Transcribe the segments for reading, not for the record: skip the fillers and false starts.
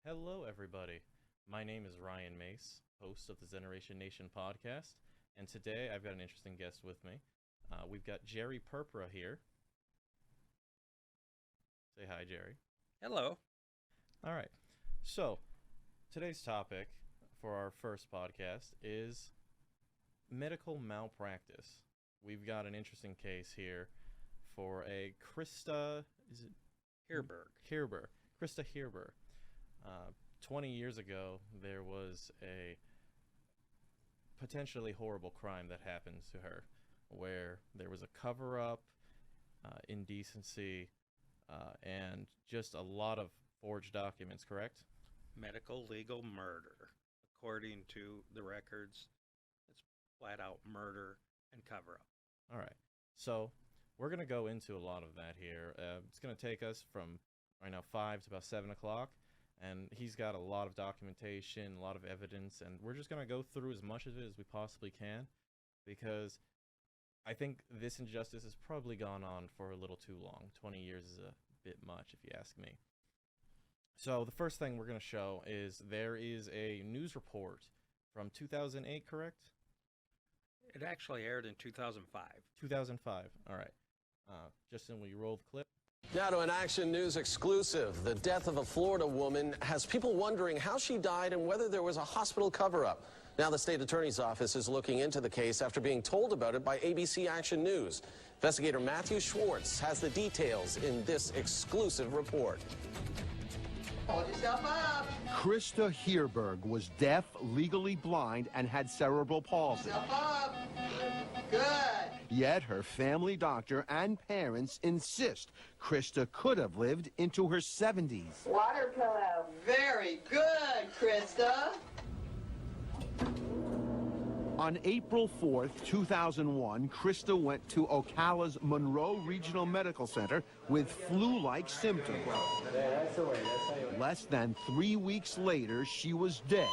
Hello, everybody. My name is Ryan Mace, host of the Zeneration Nation Podcast, and today I've got an interesting guest with me. We've got Jerry Purpura here. Say hi, Jerry. Hello. All right. So, today's topic for our first podcast is medical malpractice. We've got an interesting case here for a Krista... Is it? Hirberg. Krista Hirberg. 20 years ago, there was a potentially horrible crime that happened to her, where there was a cover-up, indecency, and just a lot of forged documents, correct? Medical legal murder. According to the records, it's flat-out murder and cover-up. All right. So we're going to go into a lot of that here. It's going to take us from right now 5 to about 7 o'clock. And he's got a lot of documentation, a lot of evidence, and we're just going to go through as much of it as we possibly can, because I think this injustice has probably gone on for a little too long. 20 years is a bit much, if you ask me. So the first thing we're going to show is there is a news report from 2008, correct? It actually aired in 2005. 2005, all right. Justin, will you roll the clip? Now to an Action News exclusive. The death of a Florida woman has people wondering how she died and whether there was a hospital cover-up. Now the state attorney's office is looking into the case after being told about it by ABC Action News. Investigator Matthew Schwartz has the details in this exclusive report. Hold yourself up. Krista Hirberg was deaf, legally blind, and had cerebral palsy. Yourself up. Good. Yet her family doctor and parents insist Krista could have lived into her 70s. Water pillow. Very good, Krista. On April 4th, 2001, Krista went to Ocala's Monroe Regional Medical Center with flu-like symptoms. Less than 3 weeks later, she was dead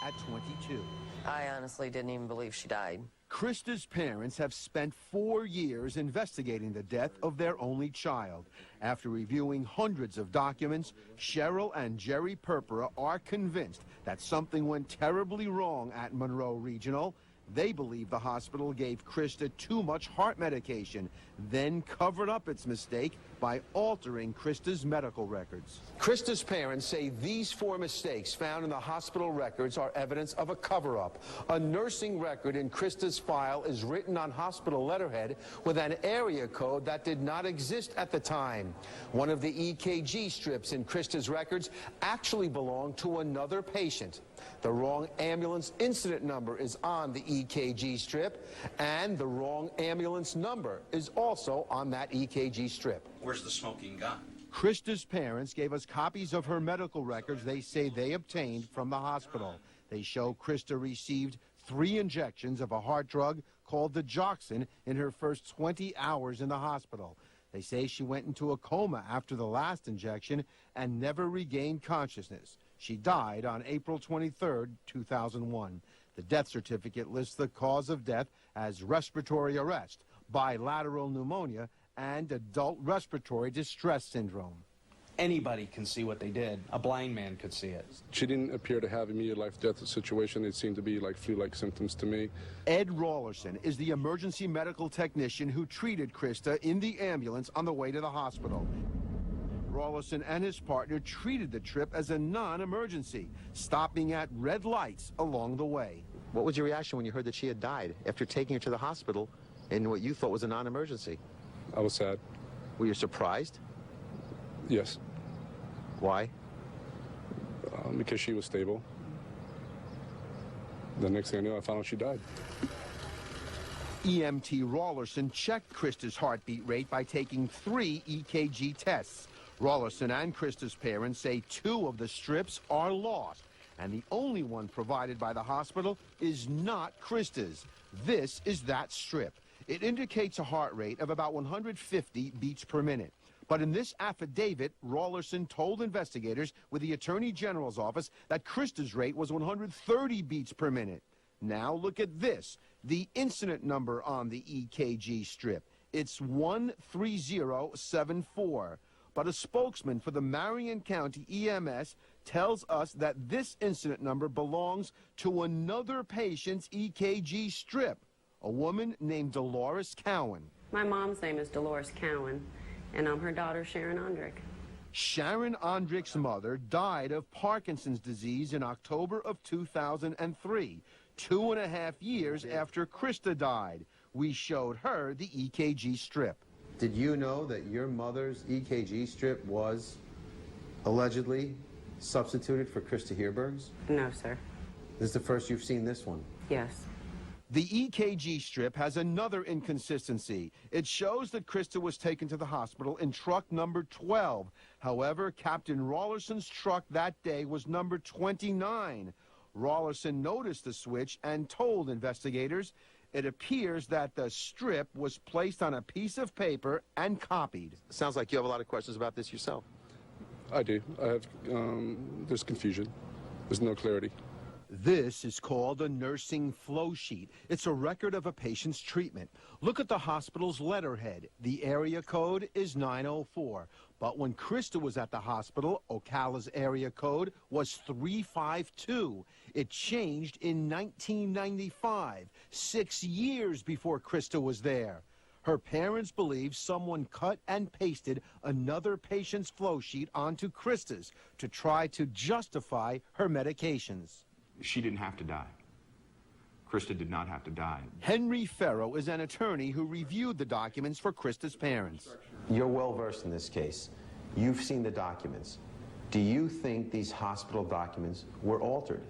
at 22. I honestly didn't even believe she died. Krista's parents have spent 4 years investigating the death of their only child. After reviewing hundreds of documents, Cheryl and Jerry Purpura are convinced that something went terribly wrong at Monroe Regional. They believe the hospital gave Krista too much heart medication, then covered up its mistake by altering Krista's medical records. Krista's parents say these 4 mistakes found in the hospital records are evidence of a cover-up. A nursing record in Krista's file is written on hospital letterhead with an area code that did not exist at the time. One of the EKG strips in Krista's records actually belonged to another patient. The wrong ambulance incident number is on the EKG strip, and the wrong ambulance number is also on that EKG strip. Where's the smoking gun? Krista's parents gave us copies of her medical records they say they obtained from the hospital. They show Krista received 3 injections of a heart drug called digoxin in her first 20 hours in the hospital. They say she went into a coma after the last injection and never regained consciousness. She died on April 23, 2001. The death certificate lists the cause of death as respiratory arrest, bilateral pneumonia, and adult respiratory distress syndrome. Anybody can see what they did. A blind man could see it. She didn't appear to have immediate life-death situation. It seemed to be like flu-like symptoms to me. Ed Rawlerson is the emergency medical technician who treated Krista in the ambulance on the way to the hospital. Rawlerson and his partner treated the trip as a non-emergency, stopping at red lights along the way. What was your reaction when you heard that she had died after taking her to the hospital in what you thought was a non-emergency? I was sad. Were you surprised? Yes. Why? Because she was stable. The next thing I knew, I found out she died. EMT Rawlerson checked Krista's heartbeat rate by taking 3 EKG tests. Rawlerson and Krista's parents say 2 of the strips are lost, and the only one provided by the hospital is not Krista's. This is that strip. It indicates a heart rate of about 150 beats per minute. But in this affidavit, Rawlerson told investigators with the Attorney General's office that Krista's rate was 130 beats per minute. Now look at this, the incident number on the EKG strip. It's 13074. but a spokesman for the Marion County EMS tells us that this incident number belongs to another patient's EKG strip, a woman named Dolores Cowan. My mom's name is Dolores Cowan, and I'm her daughter, Sharon Ondrick. Sharon Ondrick's mother died of Parkinson's disease in October of 2003, 2.5 years after Krista died. We showed her the EKG strip. Did you know that your mother's EKG strip was allegedly substituted for Krista Heerberg's? No, sir. This is the first you've seen this one? Yes. The EKG strip has another inconsistency. It shows that Krista was taken to the hospital in truck number 12. However, Captain Rawlerson's truck that day was number 29. Rawlerson noticed the switch and told investigators it appears that the strip was placed on a piece of paper and copied. Sounds like you have a lot of questions about this yourself. I do. I have, there's confusion. There's no clarity. This is called a nursing flow sheet. It's a record of a patient's treatment. Look at the hospital's letterhead. The area code is 904. But when Krista was at the hospital, Ocala's area code was 352. It changed in 1995, 6 years before Krista was there. Her parents believe someone cut and pasted another patient's flow sheet onto Krista's to try to justify her medications. She didn't have to die. Krista did not have to die. Henry Farrow is an attorney who reviewed the documents for Krista's parents. You're well versed in this case. You've seen the documents. Do you think these hospital documents were altered?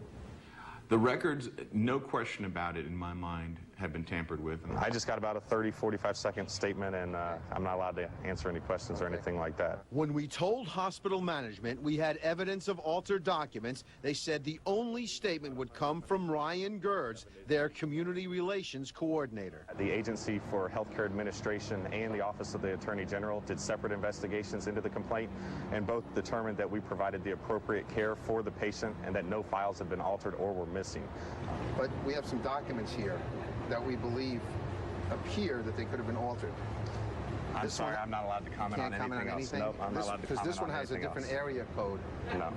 The records, no question about it in my mind, have been tampered with. I just got about a 30, 45-second statement, and I'm not allowed to answer any questions or anything like that. When we told hospital management we had evidence of altered documents, they said the only statement would come from Ryan Gerds, their community relations coordinator. The Agency for Healthcare Administration and the Office of the Attorney General did separate investigations into the complaint, and both determined that we provided the appropriate care for the patient and that no files had been altered or were missing. But we have some documents here that we believe appear that they could have been altered. I'm sorry, I'm not allowed to comment on anything else. Nope, I'm not allowed to comment on anything else. Because this one has a different area code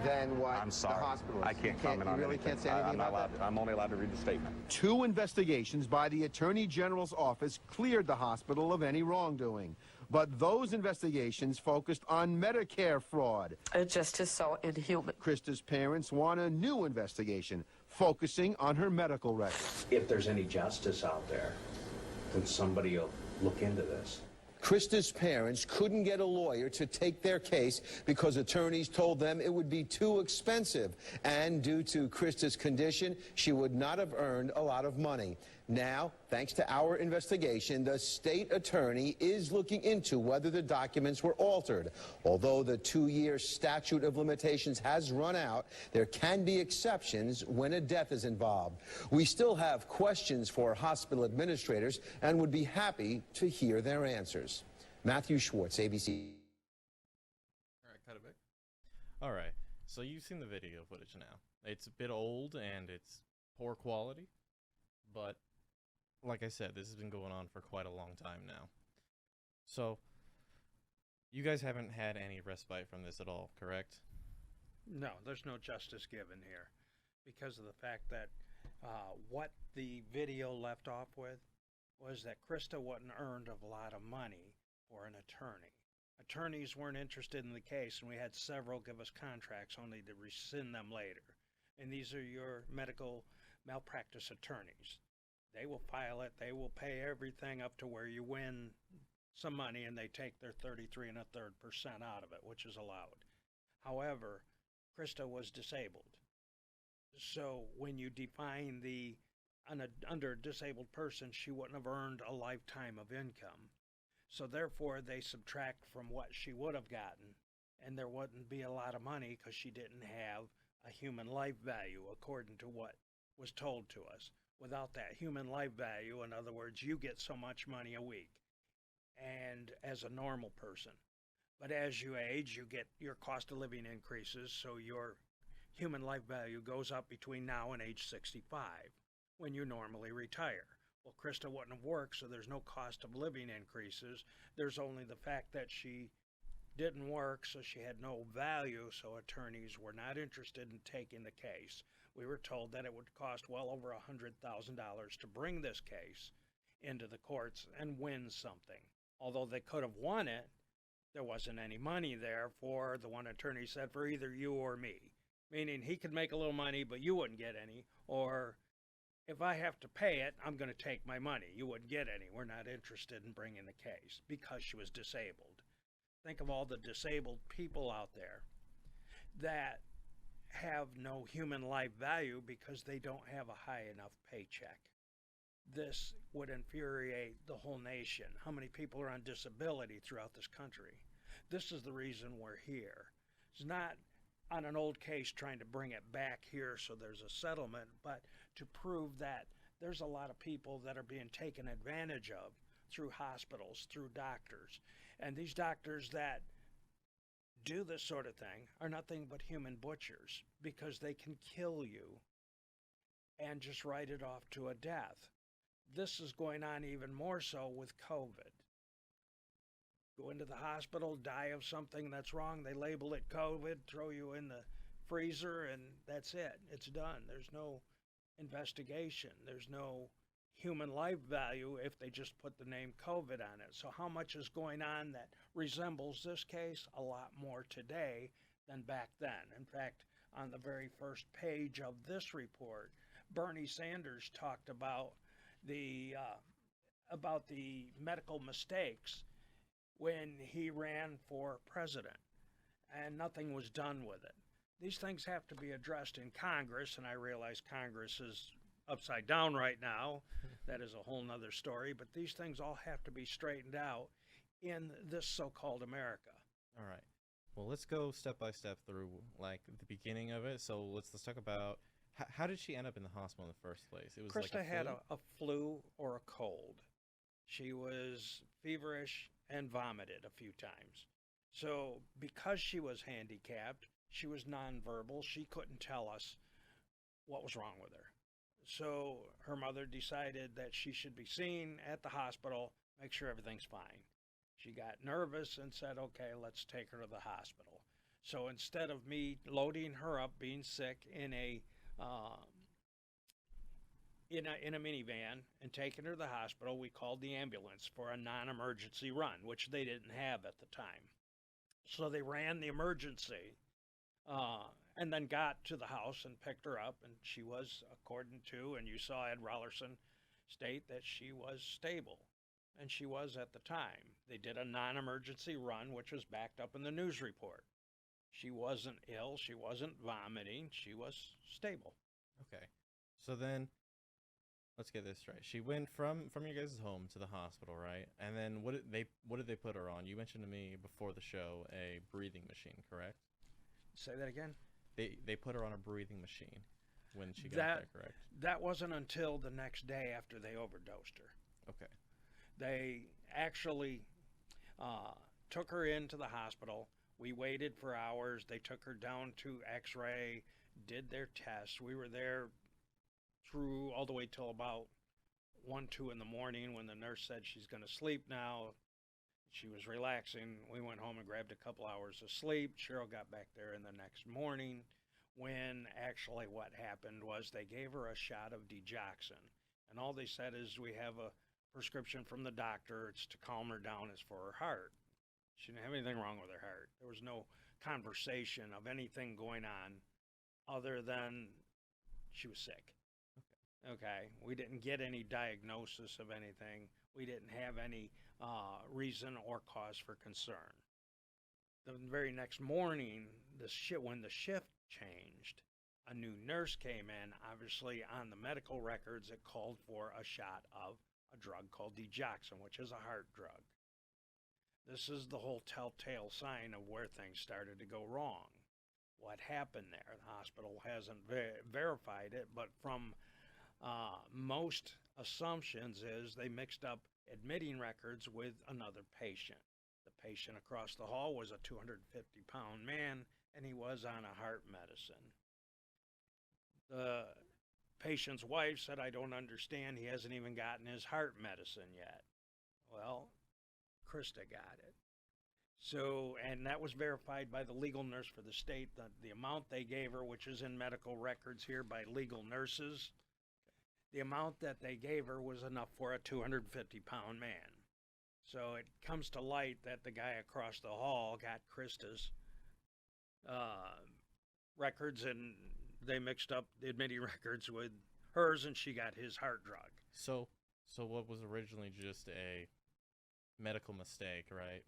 than what I'm sorry. the hospital is. I can't comment on anything. You really can't say anything about that? I'm only allowed to read the statement. 2 investigations by the Attorney General's office cleared the hospital of any wrongdoing. But those investigations focused on Medicare fraud. It just is so inhuman. Krista's parents want a new investigation focusing on her medical records. If there's any justice out there, then somebody will look into this. Krista's parents couldn't get a lawyer to take their case because attorneys told them it would be too expensive. And due to Krista's condition, she would not have earned a lot of money. Now, thanks to our investigation, the state attorney is looking into whether the documents were altered. Although the 2-year statute of limitations has run out, there can be exceptions when a death is involved. We still have questions for hospital administrators and would be happy to hear their answers. Matthew Schwartz, ABC. All right, cut it back. All right, so you've seen the video footage now. It's a bit old and it's poor quality, but like I said, this has been going on for quite a long time now. So, you guys haven't had any respite from this at all, correct? No, there's no justice given here because of the fact that what the video left off with was that Krista wasn't earned a lot of money for an attorney. Attorneys weren't interested in the case, and we had several give us contracts only to rescind them later. And these are your medical malpractice attorneys. They will file it. They will pay everything up to where you win some money, and they take their 33 1/3% out of it, which is allowed. However, Krista was disabled. So when you define under a disabled person, she wouldn't have earned a lifetime of income. So therefore, they subtract from what she would have gotten, and there wouldn't be a lot of money because she didn't have a human life value according to what was told to us. Without that human life value, in other words, you get so much money a week, and as a normal person. But as you age, you get your cost of living increases, so your human life value goes up between now and age 65, when you normally retire. Well, Krista wouldn't have worked, so there's no cost of living increases. There's only the fact that she didn't work, so she had no value, so attorneys were not interested in taking the case. We were told that it would cost well over $100,000 to bring this case into the courts and win something. Although they could have won it, there wasn't any money there for, the one attorney said, for either you or me. Meaning he could make a little money, but you wouldn't get any. Or if I have to pay it, I'm going to take my money. You wouldn't get any. We're not interested in bringing the case because she was disabled. Think of all the disabled people out there that have no human life value because they don't have a high enough paycheck. This would infuriate the whole nation. How many people are on disability throughout this country? This is the reason we're here. It's not on an old case trying to bring it back here so there's a settlement, but to prove that there's a lot of people that are being taken advantage of through hospitals, through doctors. And these doctors that do this sort of thing are nothing but human butchers because they can kill you and just write it off to a death. This is going on even more so with COVID. Go into the hospital, die of something that's wrong, they label it COVID, throw you in the freezer, and that's it. It's done. There's no investigation. There's no human life value if they just put the name COVID on it. So how much is going on that resembles this case? A lot more today than back then. In fact, on the very first page of this report, Bernie Sanders talked about the medical mistakes when he ran for president, and nothing was done with it. These things have to be addressed in Congress, and I realize Congress is upside down right now. That is a whole nother story, but these things all have to be straightened out in this so-called America. All right. Well, let's go step by step through like the beginning of it. So let's talk about how did she end up in the hospital in the first place? It was Krista like had a flu or a cold. She was feverish and vomited a few times. So because she was handicapped, she was nonverbal. She couldn't tell us what was wrong with her. So her mother decided that she should be seen at the hospital, make sure everything's fine. She got nervous and said, okay, let's take her to the hospital. So instead of me loading her up, being sick, in a minivan and taking her to the hospital, we called the ambulance for a non-emergency run, which they didn't have at the time. So they ran the emergency and then got to the house and picked her up, and she was, according to, and you saw Ed Rollerson state that she was stable, and she was at the time. They did a non-emergency run, which was backed up in the news report. She wasn't ill, she wasn't vomiting, she was stable. Okay. So then, let's get this right. She went from your guys' home to the hospital, right? And then what did they put her on? You mentioned to me before the show a breathing machine, correct? Say that again? They put her on a breathing machine when she got there, correct? That wasn't until the next day after they overdosed her. Okay. They actually took her into the hospital. We waited for hours. They took her down to X-ray, did their tests. We were there through all the way till about 1, 2 in the morning when the nurse said she's going to sleep now. She was relaxing. We went home and grabbed a couple hours of sleep. Cheryl got back there in the next morning when actually what happened was they gave her a shot of digoxin. And all they said is, we have a prescription from the doctor. It's to calm her down. It's for her heart. She didn't have anything wrong with her heart. There was no conversation of anything going on other than she was sick. Okay. We didn't get any diagnosis of anything. We didn't have any reason or cause for concern. The very next morning, when the shift changed, a new nurse came in. Obviously, on the medical records, it called for a shot of a drug called digoxin, which is a heart drug. This is the whole telltale sign of where things started to go wrong. What happened there? The hospital hasn't verified it, but from most assumptions is they mixed up admitting records with another patient. The patient across the hall was a 250-pound man, and he was on a heart medicine. The patient's wife said, I don't understand, he hasn't even gotten his heart medicine yet. Well, Krista got it. So, and that was verified by the legal nurse for the state. The amount they gave her, which is in medical records here by legal nurses, the amount that they gave her was enough for a 250-pound man. So it comes to light that the guy across the hall got Krista's records, and they mixed up the admitting records with hers, and she got his heart drug. So what was originally just a medical mistake, right?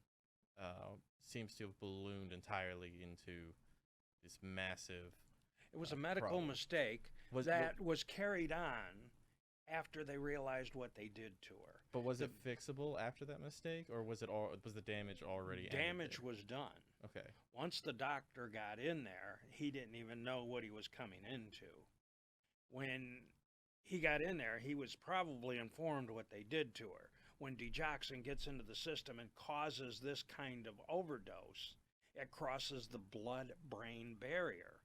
Seems to have ballooned entirely into this massive. It was a medical mistake that was carried on after they realized what they did to her. But was it fixable after that mistake, or was the damage already? Damage was done. Okay. Once the doctor got in there, he didn't even know what he was coming into. When he got in there, he was probably informed what they did to her. When digoxin gets into the system and causes this kind of overdose, it crosses the blood-brain barrier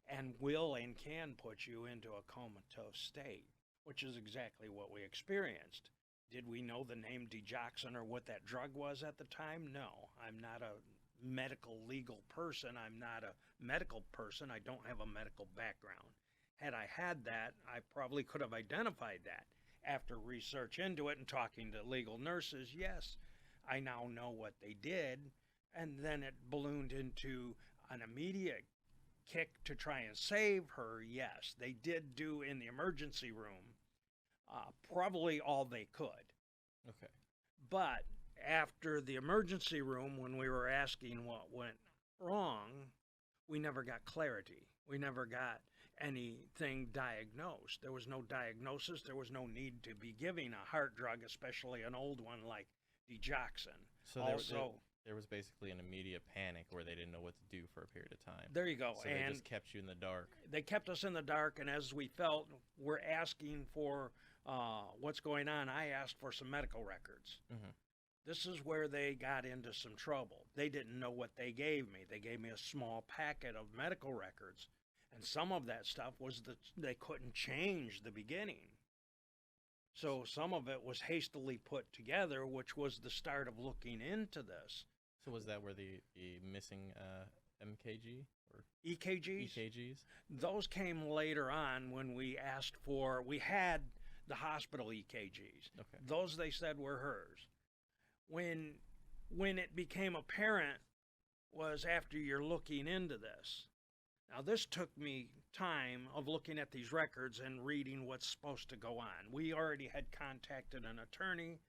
and will and can put you into a comatose state, which is exactly what we experienced. Did we know the name digoxin or what that drug was at the time? No. I'm not a medical legal person. I'm not a medical person. I don't have a medical background. Had I had that, I probably could have identified that. After research into it and talking to legal nurses, yes, I now know what they did. And then it ballooned into an immediate kick to try and save her. Yes, they did do in the emergency room probably all they could. Okay. But after the emergency room, when we were asking what went wrong, we never got clarity. We never got anything diagnosed. There was no diagnosis. There was no need to be giving a heart drug, especially an old one like digoxin. So there was basically an immediate panic where they didn't know what to do for a period of time. There you go. So they just kept you in the dark. They kept us in the dark, and as we felt we're asking for what's going on, I asked for some medical records. Mm-hmm. This is where they got into some trouble. They didn't know what they gave me. They gave me a small packet of medical records, and some of that stuff was that they couldn't change the beginning. So some of it was hastily put together, which was the start of looking into this. So was that where the missing MKG or EKGs? EKGs? Those came later on when we asked for, we had the hospital EKGs. Okay. Those they said were hers. When it became apparent was after you're looking into this. Now this took me time of looking at these records and reading what's supposed to go on. We already had contacted an attorney.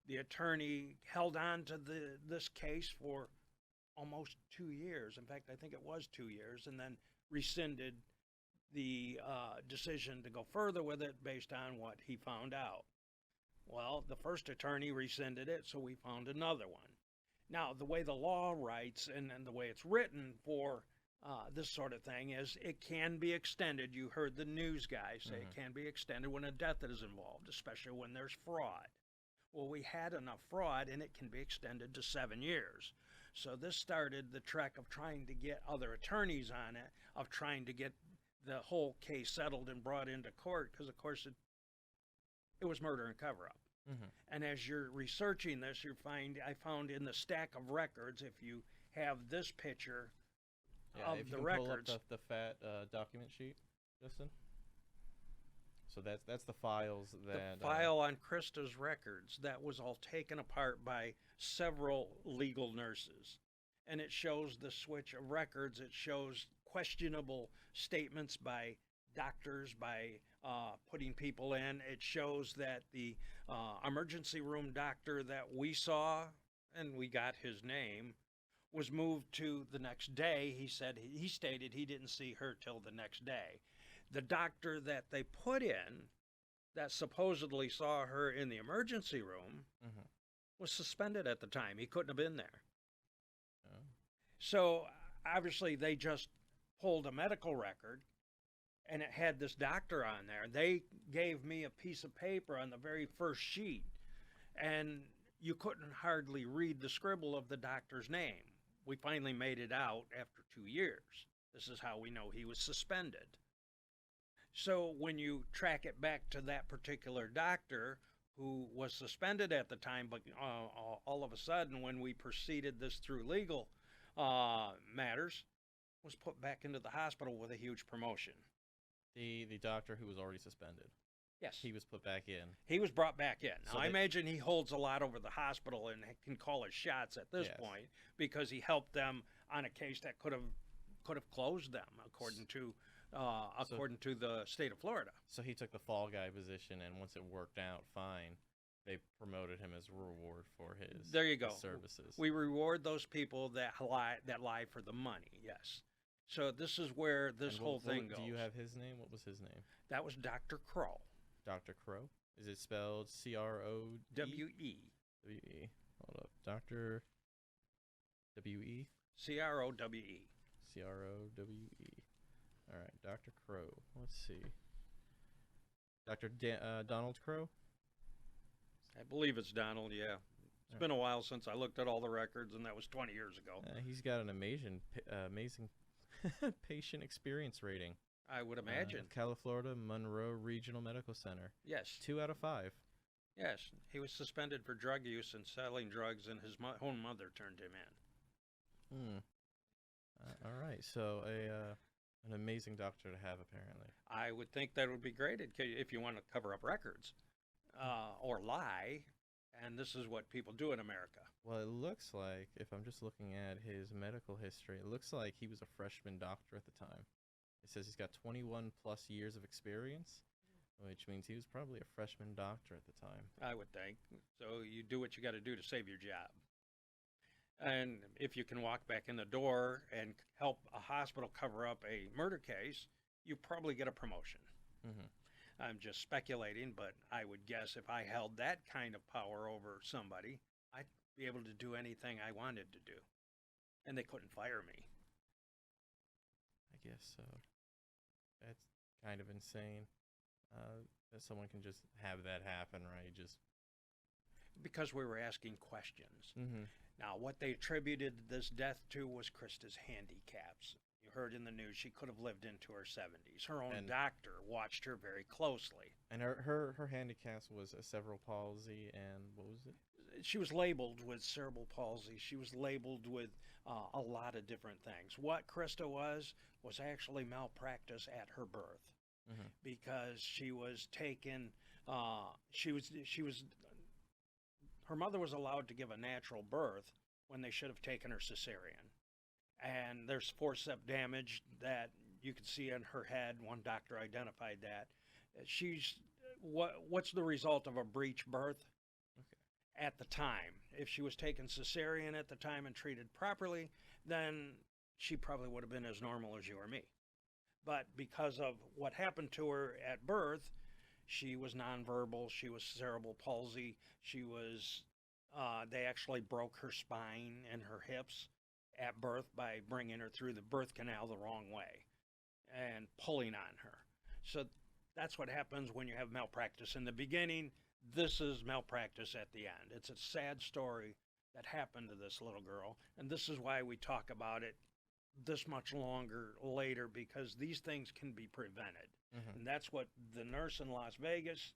The attorney held on to this case for almost 2 years. In fact, I think it was 2 years, and then rescinded the decision to go further with it based on what he found out. Well, the first attorney rescinded it, so we found another one. Now, the way the law writes and the way it's written for this sort of thing is it can be extended. You heard the news guy say it can be extended when a death is involved, especially when there's fraud. Well, we had enough fraud, and it can be extended to 7 years. So this started the trek of trying to get other attorneys on it, of trying to get the whole case settled and brought into court, because, of course, it was murder and cover-up. Mm-hmm. And as you're researching this, I found in the stack of records, if you have this picture of if the you can records. pull up the fat document sheet, Justin. So that's the files that... The file on Krista's records, that was all taken apart by several legal nurses. And it shows the switch of records. It shows questionable statements by doctors, by putting people in. It shows that the emergency room doctor that we saw, and we got his name, was moved to the next day. He stated he didn't see her till the next day. The doctor that they put in that supposedly saw her in the emergency room was suspended at the time. He couldn't have been there. Oh. So obviously they just pulled a medical record, and it had this doctor on there. They gave me a piece of paper on the very first sheet, and you couldn't hardly read the scribble of the doctor's name. We finally made it out after 2 years. This is how we know he was suspended. So when you track it back to that particular doctor who was suspended at the time, but all of a sudden, when we proceeded this through legal matters, was put back into the hospital with a huge promotion. The doctor who was already suspended. Yes. He was put back in. He was brought back in. So Now, I imagine he holds a lot over the hospital and can call his shots at this point because he helped them on a case that could have closed them, according to the state of Florida. So he took the fall guy position, and once it worked out fine, they promoted him as a reward for his there you go his services. We reward those people that lie for the money. Yes. So this is where this whole thing goes. Do you have his name? What was his name? That was Dr. Crow. Dr. Crow? Is it spelled C-R-O-W-E? W-E. Hold up. Dr. W-E? C-R-O-W-E. C-R-O-W-E. All right. Dr. Crow. Let's see. Dr. Donald Crow? I believe it's Donald, yeah. It's been a while since I looked at all the records, and that was 20 years ago. He's got an amazing patient experience rating. I would imagine. Florida Monroe Regional Medical Center. Yes. 2 out of 5. Yes. He was suspended for drug use and selling drugs, and his own mother turned him in. All right. So an amazing doctor to have, apparently. I would think that would be great if you want to cover up records or lie. And this is what people do in America. Well, it looks like, if I'm just looking at his medical history, it looks like he was a freshman doctor at the time. It says he's got 21 plus years of experience, which means he was probably a freshman doctor at the time. I would think. So you do what you got to do to save your job. And if you can walk back in the door and help a hospital cover up a murder case, you probably get a promotion. Mm-hmm. I'm just speculating, but I would guess if I held that kind of power over somebody, I'd be able to do anything I wanted to do. And they couldn't fire me. I guess so. That's kind of insane that someone can just have that happen, right? Just because we were asking questions. Mm-hmm. Now, what they attributed this death to was Krista's handicaps. You heard in the news she could have lived into her 70s. Her own doctor watched her very closely. And her handicap was a cerebral palsy, and what was it? She was labeled with cerebral palsy. She was labeled with a lot of different things. What Krista was actually malpractice at her birth, because she was taken. Her mother was allowed to give a natural birth when they should have taken her cesarean. And there's forceps damage that you can see on her head. One doctor identified that. What's the result of a breech birth? At the time, if she was taken cesarean at the time and treated properly, then she probably would have been as normal as you or me. But because of what happened to her at birth, she was nonverbal. She was cerebral palsy. They actually broke her spine and her hips at birth by bringing her through the birth canal the wrong way and pulling on her. So that's what happens when you have malpractice in the beginning. This is malpractice at the end. It's a sad story that happened to this little girl, and this is why we talk about it this much longer later, because these things can be prevented. And that's what the nurse in Las Vegas,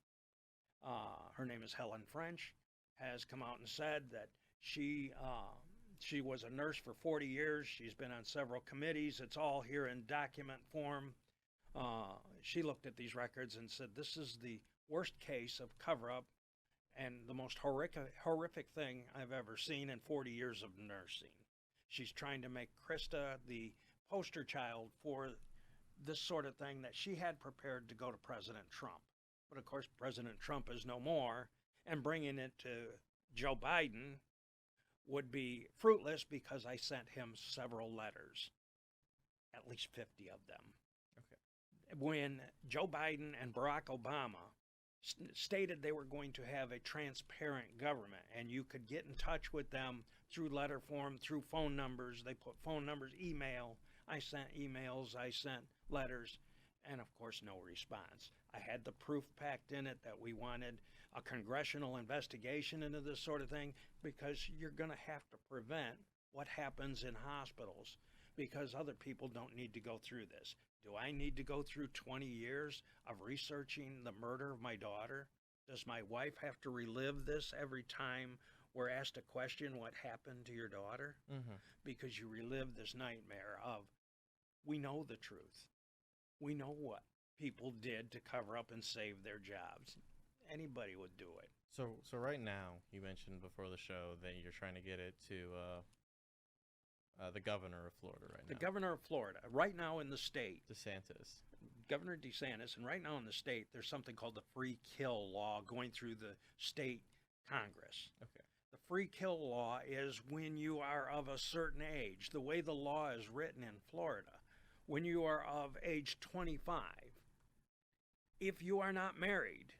her name is Helen French, has come out and said that she was a nurse for 40 years. She's been on several committees. It's all here in document form. She looked at these records and said, this is the worst case of cover-up and the most horrific thing I've ever seen in 40 years of nursing. She's trying to make Krista the poster child for this sort of thing that she had prepared to go to President Trump. But of course, President Trump is no more, and bringing it to Joe Biden would be fruitless because I sent him several letters, at least 50 of them. When Joe Biden and Barack Obama stated they were going to have a transparent government and you could get in touch with them through letter form, through phone numbers. They put phone numbers, email. I sent emails, I sent letters, and of course no response. I had the proof packed in it that we wanted a congressional investigation into this sort of thing, because you're going to have to prevent what happens in hospitals, because other people don't need to go through this. Do I need to go through 20 years of researching the murder of my daughter? Does my wife have to relive this every time we're asked a question, what happened to your daughter? Mm-hmm. Because you relive this nightmare of, we know the truth. We know what people did to cover up and save their jobs. Anybody would do it. So right now, you mentioned before the show that you're trying to get it to the governor of Florida right now. The governor of Florida, right now in the state. DeSantis. Governor DeSantis, and right now in the state, there's something called the free kill law going through the state Congress. Okay. The free kill law is when you are of a certain age. The way the law is written in Florida, when you are of age 25, if you are not married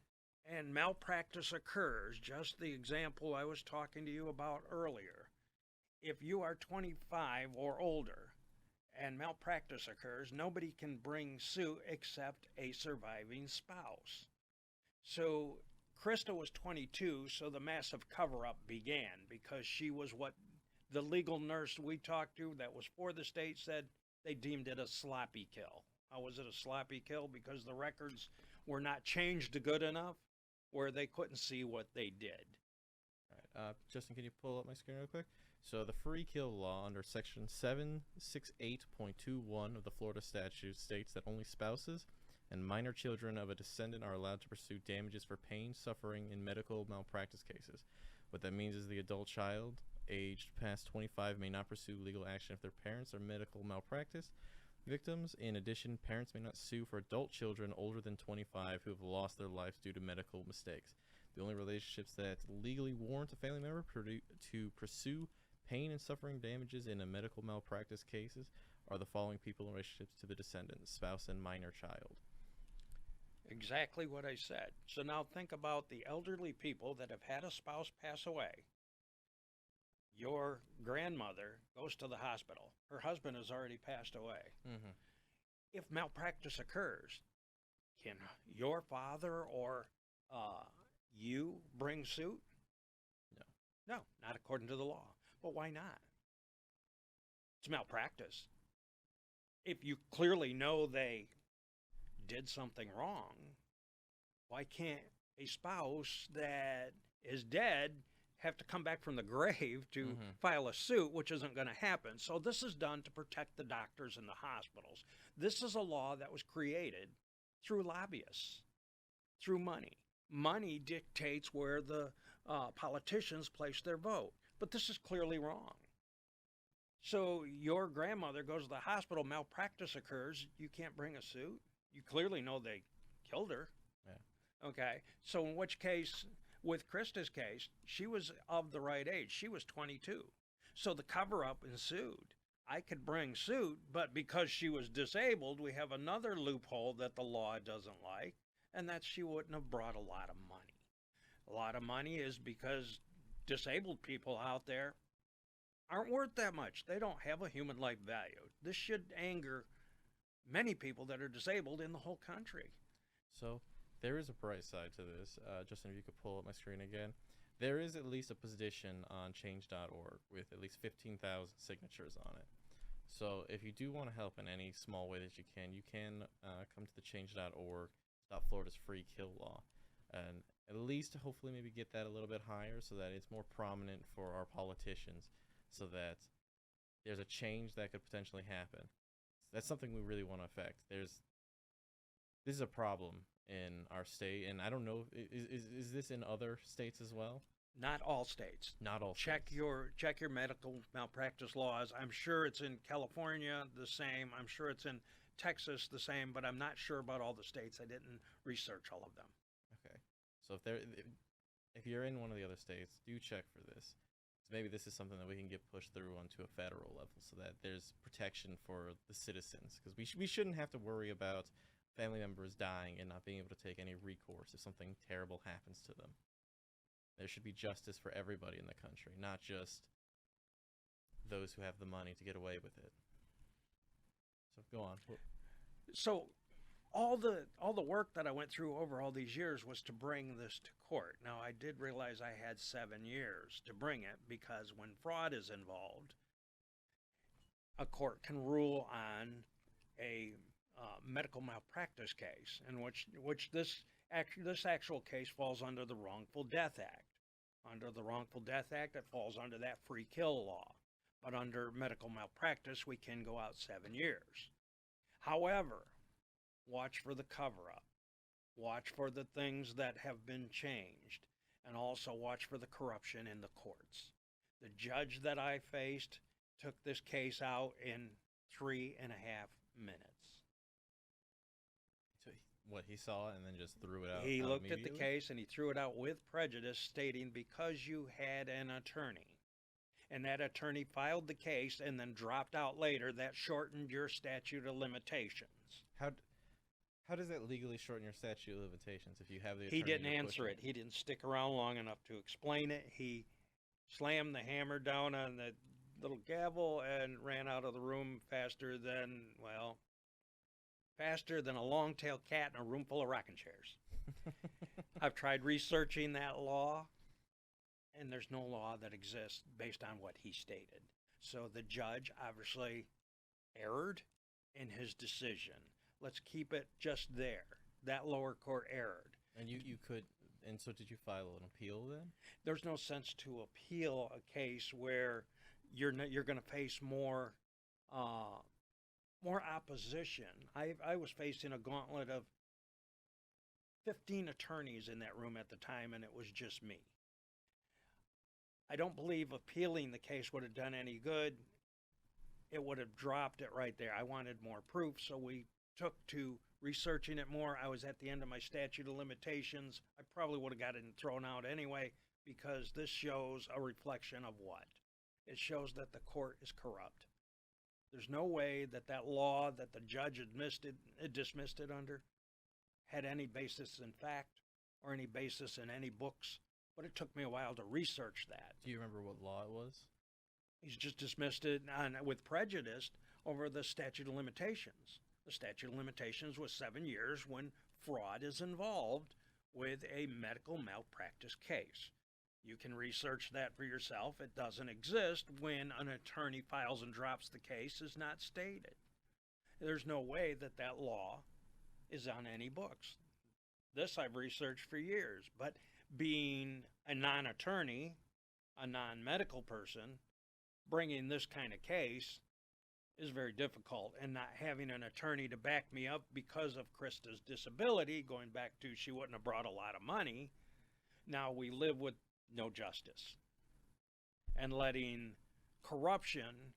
and malpractice occurs, just the example I was talking to you about earlier, if you are 25 or older and malpractice occurs, nobody can bring suit except a surviving spouse. So Krista was 22, so the massive cover-up began because she was what the legal nurse we talked to that was for the state said they deemed it a sloppy kill. How was it a sloppy kill? Because the records were not changed good enough where they couldn't see what they did. All right. Justin, can you pull up my screen real quick? So the free kill law under section 768.21 of the Florida statute states that only spouses and minor children of a descendant are allowed to pursue damages for pain, suffering in medical malpractice cases. What that means is the adult child aged past 25 may not pursue legal action if their parents are medical malpractice victims. In addition, parents may not sue for adult children older than 25 who have lost their lives due to medical mistakes. The only relationships that legally warrant a family member to pursue pain and suffering damages in a medical malpractice cases are the following people in relationships to the descendant, spouse, and minor child. Exactly what I said. So now think about the elderly people that have had a spouse pass away. Your grandmother goes to the hospital. Her husband has already passed away. Mm-hmm. If malpractice occurs, can your father or you bring suit? No. No, not according to the law. But why not? It's malpractice. If you clearly know they did something wrong, why can't a spouse that is dead have to come back from the grave to file a suit, which isn't going to happen? So this is done to protect the doctors and the hospitals. This is a law that was created through lobbyists, through money. Money dictates where the politicians place their vote. But this is clearly wrong. So your grandmother goes to the hospital, malpractice occurs, you can't bring a suit? You clearly know they killed her. Yeah. Okay, so in which case, with Krista's case, she was of the right age. She was 22. So the cover-up ensued. I could bring suit, but because she was disabled, we have another loophole that the law doesn't like, and that she wouldn't have brought a lot of money. A lot of money is because disabled people out there aren't worth that much. They don't have a human life value. This should anger many people that are disabled in the whole country. So there is a bright side to this. Justin, if you could pull up my screen again. There is at least a petition on change.org with at least 15,000 signatures on it. So if you do want to help in any small way that you can come to the change.org, stop Florida's free kill law. And at least hopefully maybe get that a little bit higher so that it's more prominent for our politicians, so that there's a change that could potentially happen. That's something we really want to affect. This is a problem in our state, and I don't know, is this in other states as well? Not all states. Not all check states. Check your medical malpractice laws. I'm sure it's in California the same. I'm sure it's in Texas the same, but I'm not sure about all the states. I didn't research all of them. Okay. So if you're in one of the other states, do check for this. So maybe this is something that we can get pushed through onto a federal level so that there's protection for the citizens, because we shouldn't have to worry about family members dying and not being able to take any recourse if something terrible happens to them. There should be justice for everybody in the country, not just those who have the money to get away with it. So go on. So all the work that I went through over all these years was to bring this to court. Now, I did realize I had 7 years to bring it, because when fraud is involved, a court can rule on a medical malpractice case, in which this This actual case falls under the Wrongful Death Act. Under the Wrongful Death Act, it falls under that free kill law. But under medical malpractice, we can go out 7 years. However, watch for the cover-up. Watch for the things that have been changed. And also watch for the corruption in the courts. The judge that I faced took this case out in 3.5 minutes. So what, he saw it and then just threw it out? He looked at the immediately? case and he threw it out with prejudice, stating because you had an attorney, and that attorney filed the case and then dropped out later, that shortened your statute of limitations. How does that legally shorten your statute of limitations if you have the attorney? He didn't you're answer pushing? it. He didn't stick around long enough to explain it. He slammed the hammer down on the little gavel and ran out of the room faster than a long-tailed cat in a room full of rocking chairs. I've tried researching that law, and there's no law that exists based on what he stated. So the judge obviously erred in his decision. Let's keep it just there. That lower court erred. And you could, and so did you file an appeal then? There's no sense to appeal a case where you're going to face more opposition. I was facing a gauntlet of 15 attorneys in that room at the time, and it was just me. I don't believe appealing the case would have done any good. It would have dropped it right there. I wanted more proof, so we took to researching it more. I was at the end of my statute of limitations. I probably would have gotten thrown out anyway, because this shows a reflection of what? It shows that the court is corrupt. There's no way that that law that the judge dismissed it under had any basis in fact or any basis in any books, but it took me a while to research that. Do you remember what law it was? He's just dismissed it with prejudice over the statute of limitations. The statute of limitations was 7 years when fraud is involved with a medical malpractice case. You can research that for yourself. It doesn't exist when an attorney files and drops the case is not stated. There's no way that that law is on any books. This I've researched for years, but being a non-attorney, a non-medical person, bringing this kind of case is very difficult, and not having an attorney to back me up because of Krista's disability, going back to she wouldn't have brought a lot of money, now we live with no justice and letting corruption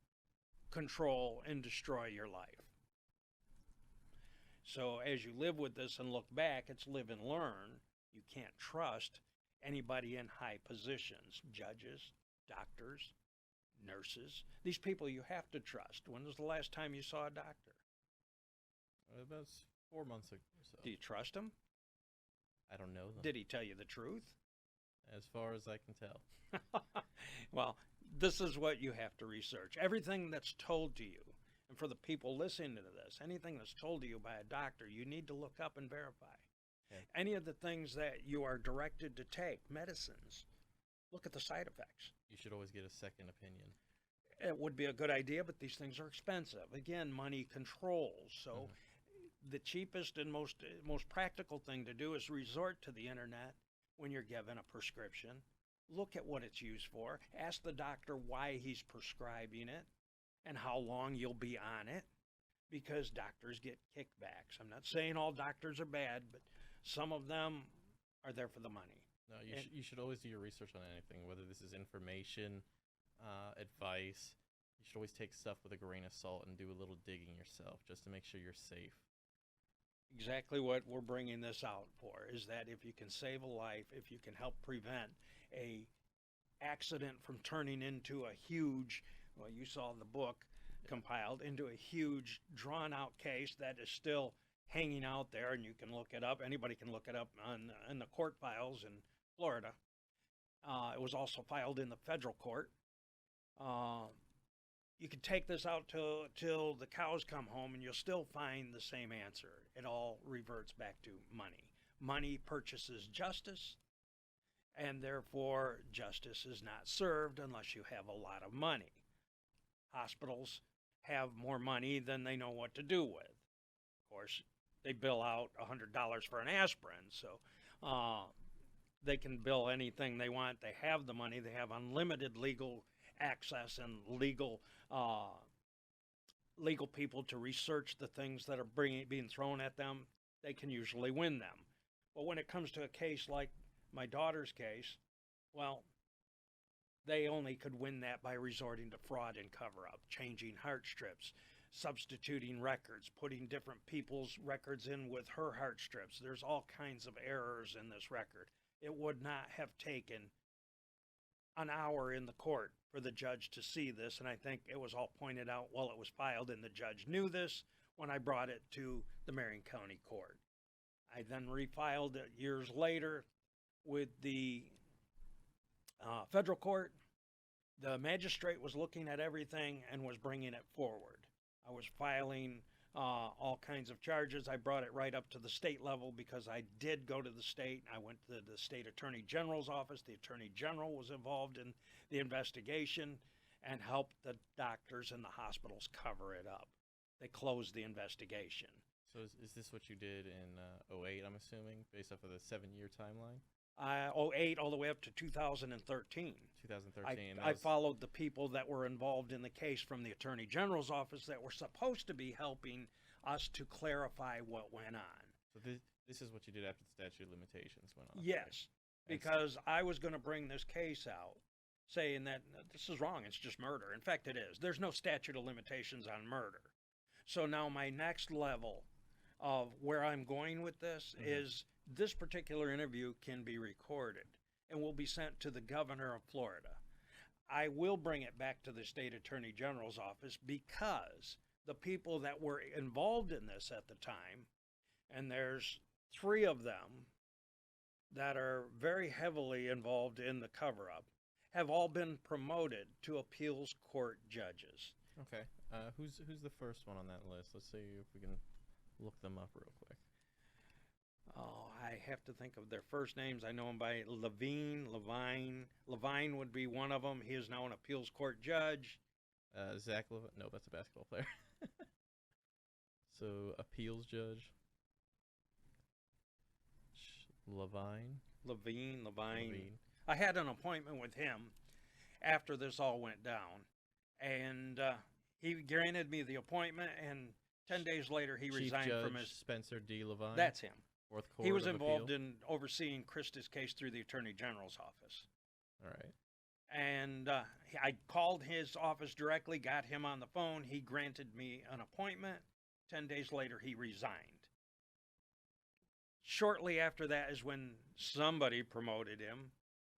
control and destroy your life. So as you live with this and look back, it's live and learn. You can't trust anybody in high positions, judges, doctors, nurses. These people you have to trust. When was the last time you saw a doctor? About 4 months ago or so. Do you trust him? I don't know them. Did he tell you the truth? As far as I can tell. Well, this is what you have to research. Everything that's told to you, and for the people listening to this, anything that's told to you by a doctor, you need to look up and verify. Okay. Any of the things that you are directed to take, medicines, look at the side effects. You should always get a second opinion. It would be a good idea, but these things are expensive. Again, money controls. So the cheapest and most practical thing to do is resort to the internet when you're given a prescription. Look at what it's used for. Ask the doctor why he's prescribing it and how long you'll be on it, because doctors get kickbacks. I'm not saying all doctors are bad, but some of them are there for the money. No, you should always do your research on anything, whether this is information, advice. You should always take stuff with a grain of salt and do a little digging yourself just to make sure you're safe. Exactly what we're bringing this out for, is that if you can save a life, if you can help prevent a accident from turning into a huge, well, you saw the book compiled, into a huge drawn-out case that is still hanging out there, and you can look it up. Anybody can look it up in the court files in Florida. It was also filed in the federal court. You can take this out till the cows come home, and you'll still find the same answer. It all reverts back to money. Money purchases justice, and therefore justice is not served unless you have a lot of money. Hospitals have more money than they know what to do with. Of course, they bill out $100 for an aspirin. So they can bill anything they want. They have the money. They have unlimited legal access and legal people to research the things that are being thrown at them. They can usually win them. But when it comes to a case like my daughter's case, well, they only could win that by resorting to fraud and cover-up, changing heart strips, substituting records, putting different people's records in with her heart strips. There's all kinds of errors in this record. It would not have taken an hour in the court for the judge to see this, and I think it was all pointed out while it was filed, and the judge knew this when I brought it to the Marion County Court. I then refiled it years later with the federal court. The magistrate was looking at everything and was bringing it forward. I was filing all kinds of charges. I brought it right up to the state level because I did go to the state. I went to the state attorney general's office. The attorney general was involved in the investigation and helped the doctors and the hospitals cover it up. They closed the investigation. So is this what you did in 08, I'm assuming, based off of the 7-year timeline? 08 all the way up to 2013. 2013. I followed the people that were involved in the case from the Attorney General's office that were supposed to be helping us to clarify what went on. So this is what you did after the statute of limitations went off? Yes, because I was going to bring this case out saying that this is wrong, it's just murder. In fact, it is. There's no statute of limitations on murder. So now my next level of where I'm going with this is this particular interview can be recorded and will be sent to the governor of Florida. I will bring it back to the state attorney general's office because the people that were involved in this at the time, and there's 3 of them that are very heavily involved in the cover-up, have all been promoted to appeals court judges. Okay. Who's the first one on that list? Let's see if we can look them up real quick. Oh, I have to think of their first names. I know them by Levine. Levine would be one of them. He is now an appeals court judge. Zach Levine. No, that's a basketball player. So, appeals judge. Levine. I had an appointment with him after this all went down. And he granted me the appointment, and 10 days later he resigned from his... Spencer D. Levine? That's him. Fourth Court he was of involved Appeal? in overseeing Krista's case through the Attorney General's office. All right. And I called his office directly, got him on the phone. He granted me an appointment. 10 days later, he resigned. Shortly after that is when somebody promoted him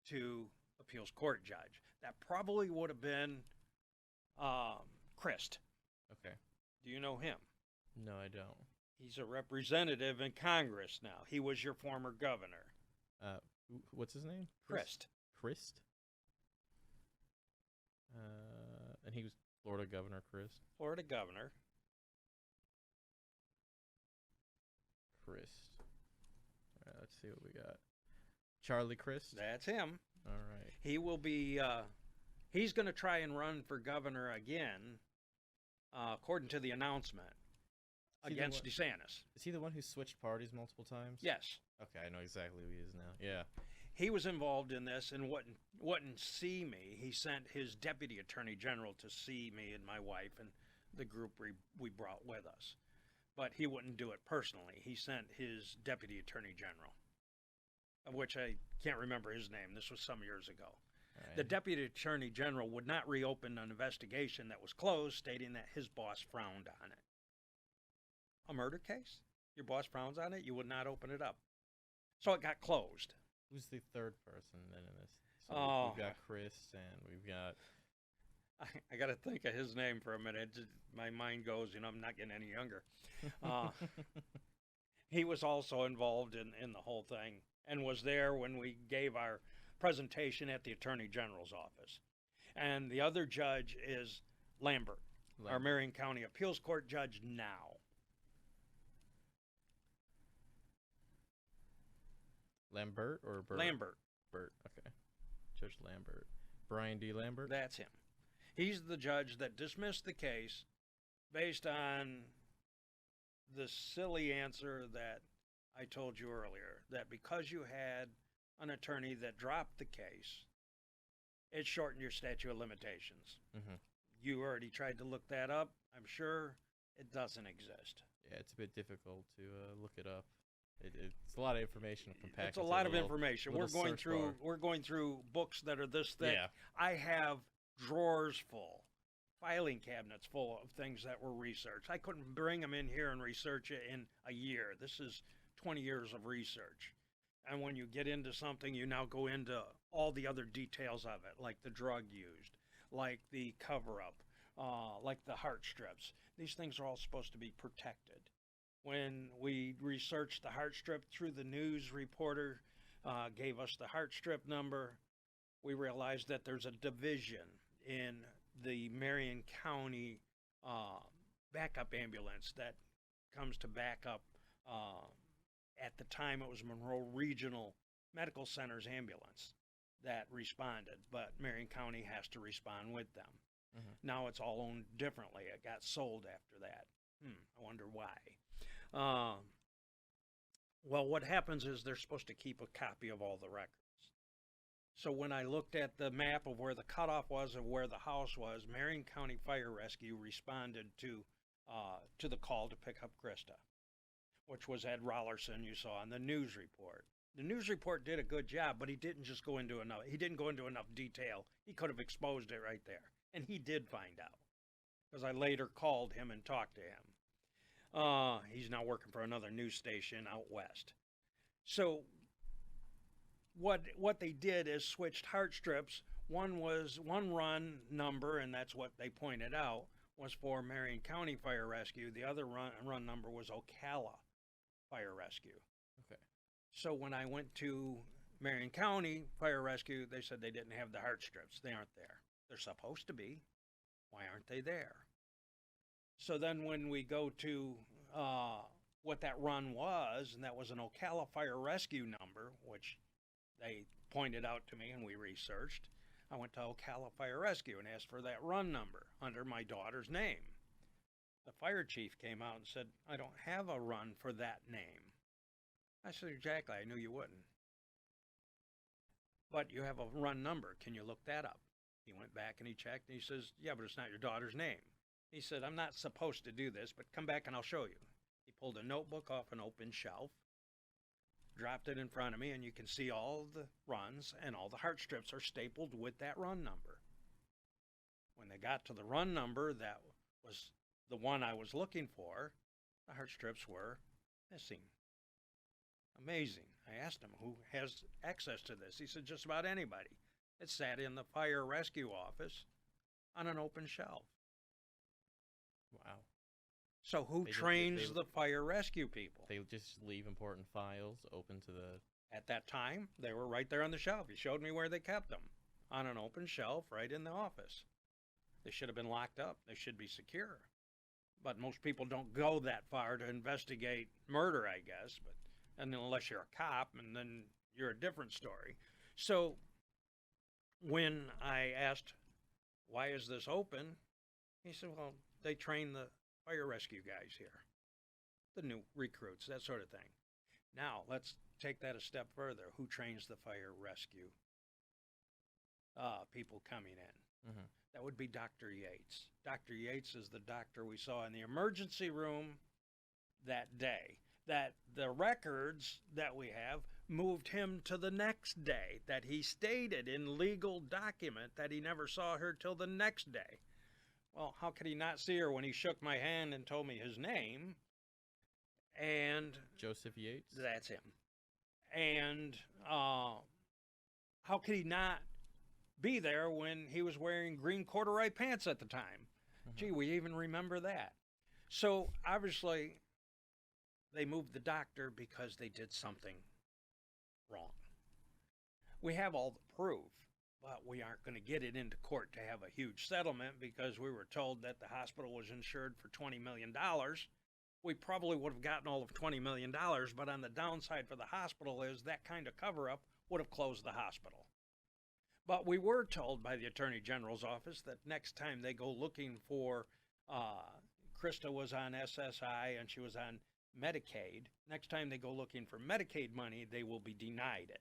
to appeals court judge. That probably would have been Christ. Okay. Do you know him? No, I don't. He's a representative in Congress now. He was your former governor. What's his name? Christ. Christ? And he was Florida Governor Christ? Florida Governor. Christ. All right, let's see what we got. Charlie Christ? That's him. All right. He will be, he's going to try and run for governor again, according to the announcement, against DeSantis. Is he the one who switched parties multiple times? Yes. Okay, I know exactly who he is now. Yeah. He was involved in this and wouldn't see me. He sent his deputy attorney general to see me and my wife and the group we brought with us. But he wouldn't do it personally. He sent his deputy attorney general, of which I can't remember his name. This was some years ago. Right. The deputy attorney general would not reopen an investigation that was closed, stating that his boss frowned on it. A murder case? Your boss frowns on it? You would not open it up. So it got closed. Who's the third person then in this? So we've got Chris and we've got... I got to think of his name for a minute. My mind goes, I'm not getting any younger. He was also involved in the whole thing and was there when we gave our presentation at the Attorney General's office. And the other judge is Lambert, our Marion County Appeals Court judge now. Lambert or Burt? Lambert. Burt, okay. Judge Lambert. Brian D. Lambert? That's him. He's the judge that dismissed the case based on the silly answer that I told you earlier, that because you had an attorney that dropped the case, it shortened your statute of limitations. Mm-hmm. You already tried to look that up. I'm sure it doesn't exist. Yeah, it's a bit difficult to look it up. It's a lot of information compact. It's a lot of information. We're going through books that are this thick. Yeah. I have drawers full, filing cabinets full of things that were researched. I couldn't bring them in here and research it in a year. This is 20 years of research. And when you get into something, you now go into all the other details of it, like the drug used, like the cover-up, like the heart strips. These things are all supposed to be protected. When we researched the heart strip through the news reporter, gave us the heart strip number, we realized that there's a division in the Marion County backup ambulance that comes to back up. At the time, it was Monroe Regional Medical Center's ambulance that responded, but Marion County has to respond with them. Mm-hmm. Now it's all owned differently. It got sold after that. I wonder why. Well, what happens is they're supposed to keep a copy of all the records. So when I looked at the map of where the cutoff was and where the house was, Marion County Fire Rescue responded to the call to pick up Krista, which was Ed Rollerson you saw on the news report. The news report did a good job, but he didn't go into enough detail. He could have exposed it right there, and he did find out, because I later called him and talked to him. He's now working for another news station out west. So what they did is switched heart strips. One run number, and that's what they pointed out, was for Marion County Fire Rescue. The other run number was Ocala Fire Rescue. Okay. So when I went to Marion County Fire Rescue, they said they didn't have the heart strips. They aren't there. They're supposed to be. Why aren't they there? So then when we go to what that run was, and that was an Ocala Fire Rescue number, which they pointed out to me and we researched, I went to Ocala Fire Rescue and asked for that run number under my daughter's name. The fire chief came out and said, I don't have a run for that name. I said, exactly, I knew you wouldn't. But you have a run number. Can you look that up? He went back and he checked and he says, yeah, but it's not your daughter's name. He said, I'm not supposed to do this, but come back and I'll show you. He pulled a notebook off an open shelf, dropped it in front of me, and you can see all the runs, and all the heart strips are stapled with that run number. When they got to the run number that was the one I was looking for, the heart strips were missing. Amazing. I asked him, who has access to this? He said, just about anybody. It sat in the fire rescue office on an open shelf. Wow. So who trains the fire rescue people? They just leave important files open to the... At that time, they were right there on the shelf. He showed me where they kept them, on an open shelf right in the office. They should have been locked up. They should be secure. But most people don't go that far to investigate murder, I guess. And unless you're a cop, and then you're a different story. So when I asked, why is this open? He said, well, they train the fire rescue guys here, the new recruits, that sort of thing. Now, let's take that a step further. Who trains the fire rescue people coming in? Mm-hmm. That would be Dr. Yates. Dr. Yates is the doctor we saw in the emergency room that day. That the records that we have moved him to the next day, that he stated in legal document that he never saw her till the next day. Well, how could he not see her when he shook my hand and told me his name? And Joseph Yates? That's him. And how could he not be there when he was wearing green corduroy pants at the time? Mm-hmm. Gee, we even remember that. So obviously they moved the doctor because they did something wrong. We have all the proof, but we aren't going to get it into court to have a huge settlement because we were told that the hospital was insured for $20 million. We probably would have gotten all of $20 million, but on the downside for the hospital is that kind of cover-up would have closed the hospital. But we were told by the Attorney General's office that next time they go looking for Krista was on SSI and she was on Medicaid. Next time they go looking for Medicaid money, they will be denied it.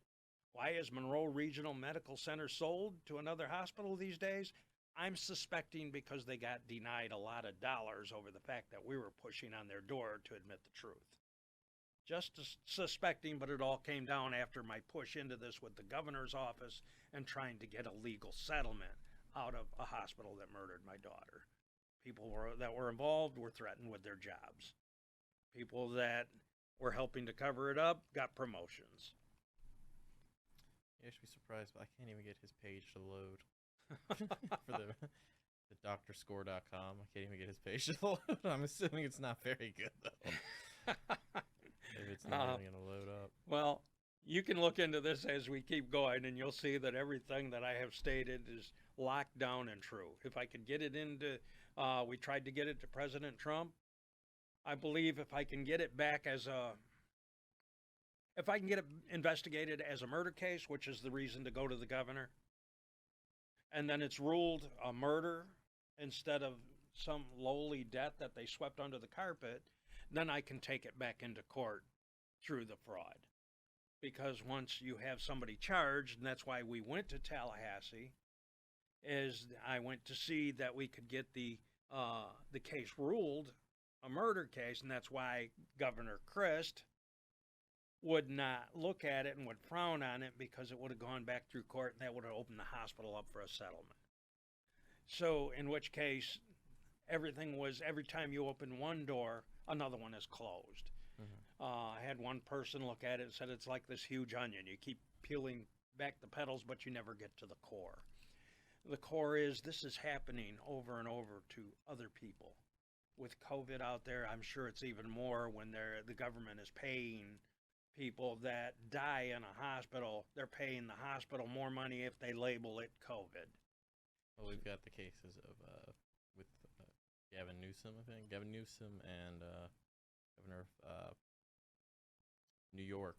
Why is Monroe Regional Medical Center sold to another hospital these days? I'm suspecting because they got denied a lot of dollars over the fact that we were pushing on their door to admit the truth. Just suspecting, but it all came down after my push into this with the governor's office and trying to get a legal settlement out of a hospital that murdered my daughter. People that were involved were threatened with their jobs. People that were helping to cover it up got promotions. You should be surprised, but I can't even get his page to load. For the doctorscore.com, I can't even get his page to load. I'm assuming it's not very good, though. If it's not going to load up. Well, you can look into this as we keep going, and you'll see that everything that I have stated is locked down and true. If I could get it into, we tried to get it to President Trump. I believe if I can get it back as if I can get it investigated as a murder case, which is the reason to go to the governor, and then it's ruled a murder instead of some lowly death that they swept under the carpet, then I can take it back into court through the fraud. Because once you have somebody charged, and that's why we went to Tallahassee, is I went to see that we could get the case ruled a murder case, and that's why Governor Christ would not look at it and would frown on it, because it would have gone back through court and that would have opened the hospital up for a settlement. So in which case, everything was, every time you open one door, another one is closed. Mm-hmm. I had one person look at it and said it's like this huge onion. You keep peeling back the petals, but you never get to the core. The core is this is happening over and over to other people. With COVID out there, I'm sure it's even more when the government is paying people that die in a hospital. They're paying the hospital more money if they label it COVID. Well, we've got the cases of with Gavin Newsom, I think. Gavin Newsom and Governor of New York,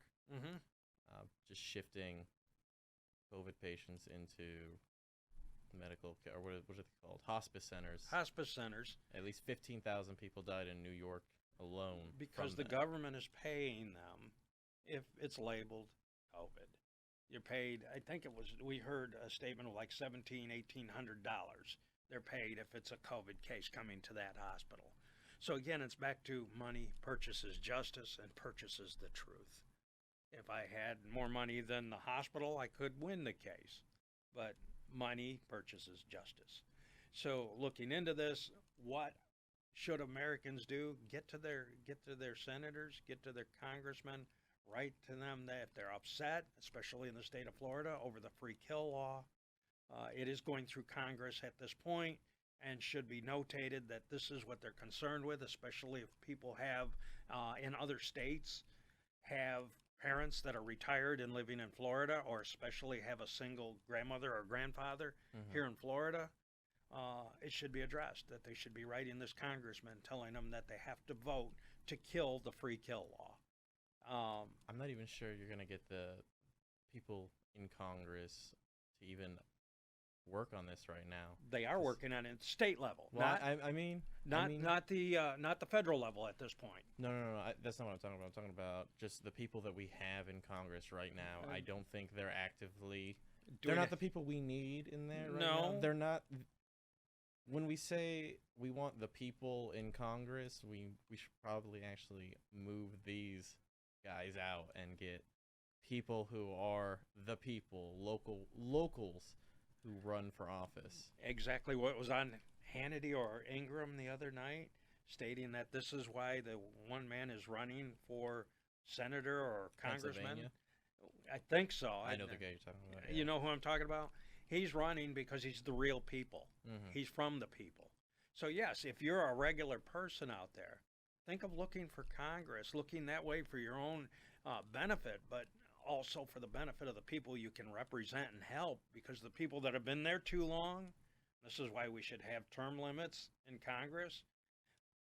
just shifting COVID patients into medical care, or what is it called? Hospice centers. Hospice centers. At least 15,000 people died in New York alone. Because the government is paying them if it's labeled COVID. You're paid, I think it was, we heard a statement of like $1,700, $1,800. They're paid if it's a COVID case coming to that hospital. So again, it's back to money purchases justice and purchases the truth. If I had more money than the hospital, I could win the case. But money purchases justice. So looking into this, what should Americans do? Get to their senators, get to their congressmen, write to them that if they're upset, especially in the state of Florida, over the free kill law. It is going through Congress at this point and should be notated that this is what they're concerned with, especially if people have, in other states, have parents that are retired and living in Florida, or especially have a single grandmother or grandfather here in Florida. It should be addressed, that they should be writing this congressman telling them that they have to vote to kill the free kill law. I'm not even sure you're going to get the people in Congress to even work on this right now. They are working on it at state level. Well, I mean, not the federal level at this point. No. That's not what I'm talking about. I'm talking about just the people that we have in Congress right now. I don't think they're actively. They're not the people we need in there right now. They're not. When we say we want the people in Congress, we should probably actually move these guys out and get people who are the people, locals who run for office. Exactly what was on Hannity or Ingram the other night, stating that this is why the one man is running for senator or congressman. I think so. I know the guy you're talking about. Yeah. You know who I'm talking about? He's running because he's the real people. He's from the people. So yes, if you're a regular person out there, think of looking for Congress, looking that way for your own benefit, but also for the benefit of the people you can represent and help, because the people that have been there too long, this is why we should have term limits in Congress,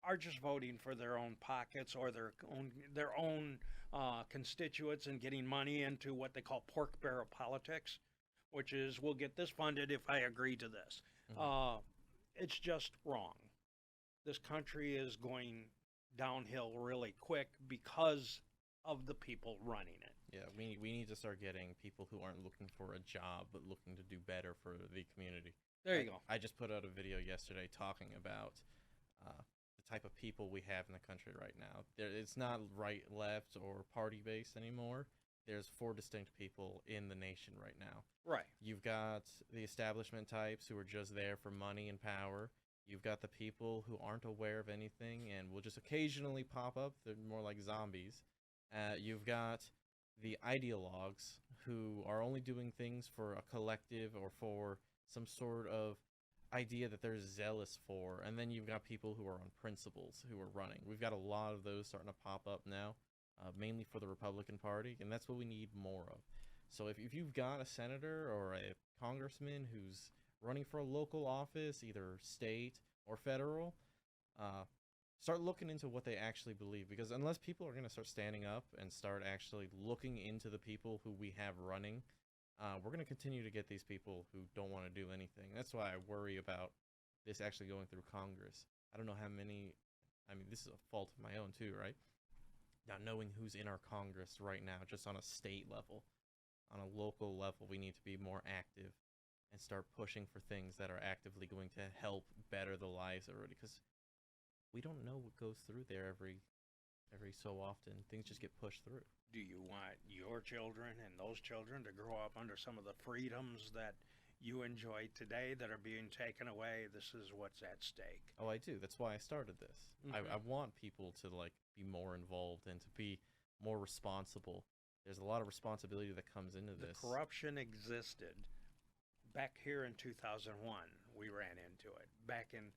are just voting for their own pockets or their own constituents and getting money into what they call pork barrel politics, which is, we'll get this funded if I agree to this. It's just wrong. this country is going downhill really quick because of the people running it. Yeah, we need to start getting people who aren't looking for a job but looking to do better for the community. There you go. I just put out a video yesterday talking about the type of people we have in the country right now. It's not right, left, or party-based anymore. There's 4 distinct people in the nation right now. Right. You've got the establishment types who are just there for money and power. You've got the people who aren't aware of anything and will just occasionally pop up. They're more like zombies. You've got the ideologues who are only doing things for a collective or for some sort of idea that they're zealous for. And then you've got people who are on principles who are running. We've got a lot of those starting to pop up now, mainly for the Republican Party, and that's what we need more of. So if you've got a senator or a congressman who's running for a local office, either state or federal, start looking into what they actually believe, because unless people are going to start standing up and start actually looking into the people who we have running, we're going to continue to get these people who don't want to do anything. That's why I worry about this actually going through Congress. I don't know how many, I mean, this is a fault of my own too, right? Not knowing who's in our Congress right now, just on a state level. On a local level, we need to be more active and start pushing for things that are actively going to help better the lives already, because we don't know what goes through there every so often. Things just get pushed through. Do you want your children and those children to grow up under some of the freedoms that you enjoy today that are being taken away? This is what's at stake. Oh, I do. That's why I started this. Mhm. I want people to be more involved and to be more responsible. There's a lot of responsibility that comes into The this. corruption existed back here in 2001. We ran into it. Back in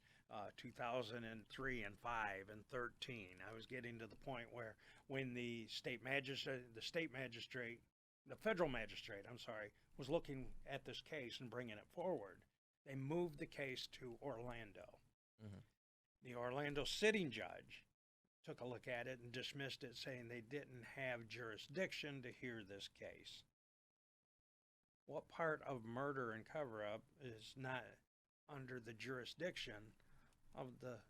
2003 and 5 and 13, I was getting to the point where when the federal magistrate, was looking at this case and bringing it forward, they moved the case to Orlando. Mhm. The Orlando sitting judge took a look at it and dismissed it, saying they didn't have jurisdiction to hear this case. What part of murder and cover-up is not under the jurisdiction of the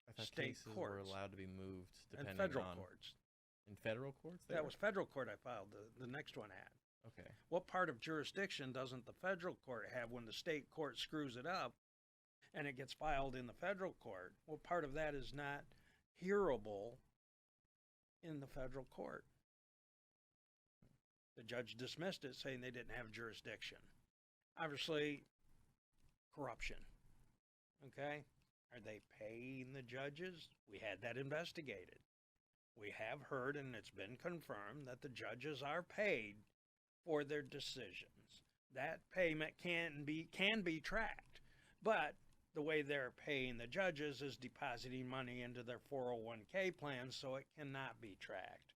I thought state cases courts were allowed to be moved depending and federal on courts? in federal courts. That was federal court I filed the next one at. Okay. What part of jurisdiction doesn't the federal court have when the state court screws it up and it gets filed in the federal court? What part of that is not hearable in the federal court? The judge dismissed it, saying they didn't have jurisdiction. Obviously, corruption. Okay? Are they paying the judges? We had that investigated. We have heard, and it's been confirmed, that the judges are paid for their decisions. That payment can be tracked, but the way they're paying the judges is depositing money into their 401k plans, so it cannot be tracked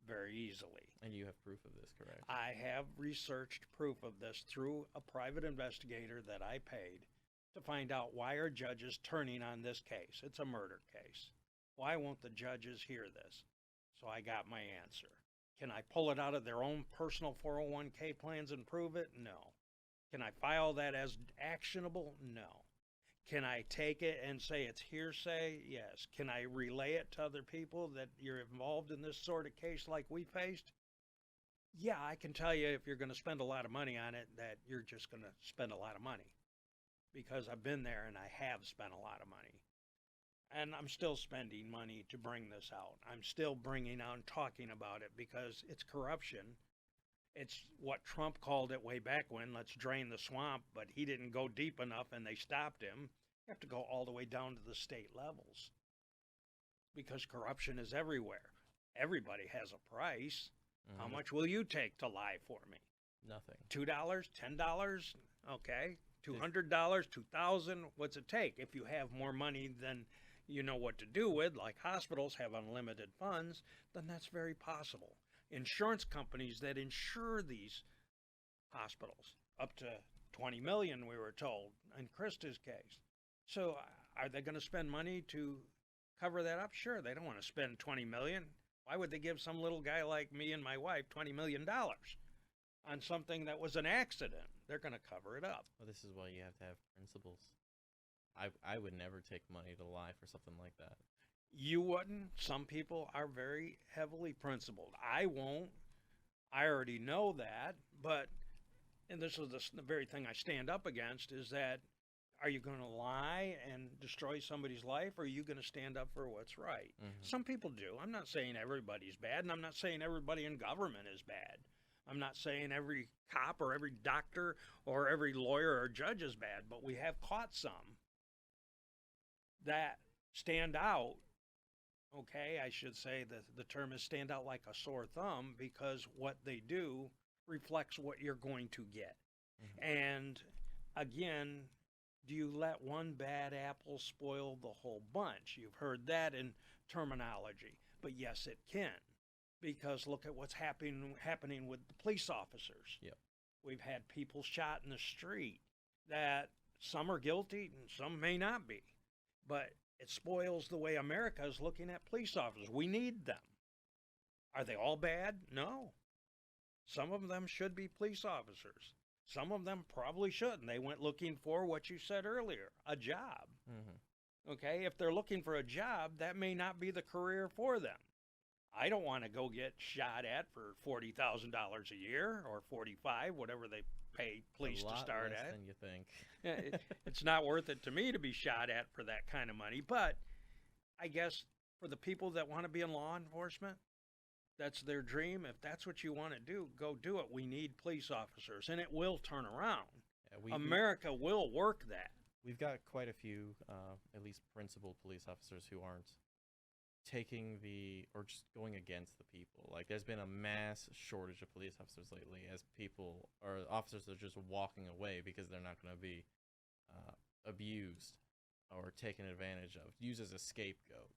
very easily. And you have proof of this, correct? I have researched proof of this through a private investigator that I paid to find out why are judges turning on this case. It's a murder case. Why won't the judges hear this? So I got my answer. Can I pull it out of their own personal 401k plans and prove it? No. Can I file that as actionable? No. Can I take it and say it's hearsay? Yes. Can I relay it to other people that you're involved in this sort of case like we faced? Yeah, I can tell you if you're going to spend a lot of money on it, that you're just going to spend a lot of money. Because I've been there and I have spent a lot of money. And I'm still spending money to bring this out. I'm still bringing out and talking about it because it's corruption. It's what Trump called it way back when, let's drain the swamp, but he didn't go deep enough and they stopped him. You have to go all the way down to the state levels because corruption is everywhere. Everybody has a price. Mm-hmm. How much will you take to lie for me? Nothing. $2, $10? Okay. $200, $2,000, what's it take? If you have more money than you know what to do with, like hospitals have unlimited funds, then that's very possible. Insurance companies that insure these hospitals, up to $20 million, we were told, in Krista's case. So are they going to spend money to cover that up? Sure, they don't want to spend $20 million. Why would they give some little guy like me and my wife $20 million on something that was an accident? They're going to cover it up. Well, this is why you have to have principles. I would never take money to lie for something like that. You wouldn't. Some people are very heavily principled. I won't. I already know that. But, and this is the very thing I stand up against, is that are you going to lie and destroy somebody's life, or are you going to stand up for what's right? Some people do. I'm not saying everybody's bad, and I'm not saying everybody in government is bad. I'm not saying every cop or every doctor or every lawyer or judge is bad, but we have caught some that stand out. Okay, I should say that the term is stand out like a sore thumb, because what they do reflects what you're going to get. And again, do you let one bad apple spoil the whole bunch? You've heard that in terminology, but yes, it can, because look at what's happening with the police officers. Yep. We've had people shot in the street that some are guilty and some may not be, but it spoils the way America is looking at police officers. We need them. Are they all bad? No. Some of them should be police officers. Some of them probably shouldn't. They went looking for what you said earlier, a job. Okay, if they're looking for a job, that may not be the career for them. I don't want to go get shot at for $40,000 a year or $45,000, whatever they pay police to start less at. than you think. It's not worth it to me to be shot at for that kind of money. But I guess for the people that want to be in law enforcement, that's their dream. If that's what you want to do, go do it. We need police officers, and it will turn around. Yeah, America will work that. We've got quite a few, at least principled police officers who aren't taking or just going against the people. Like, there's been a mass shortage of police officers lately, as people or officers are just walking away because they're not going to be abused or taken advantage of, used as a scapegoat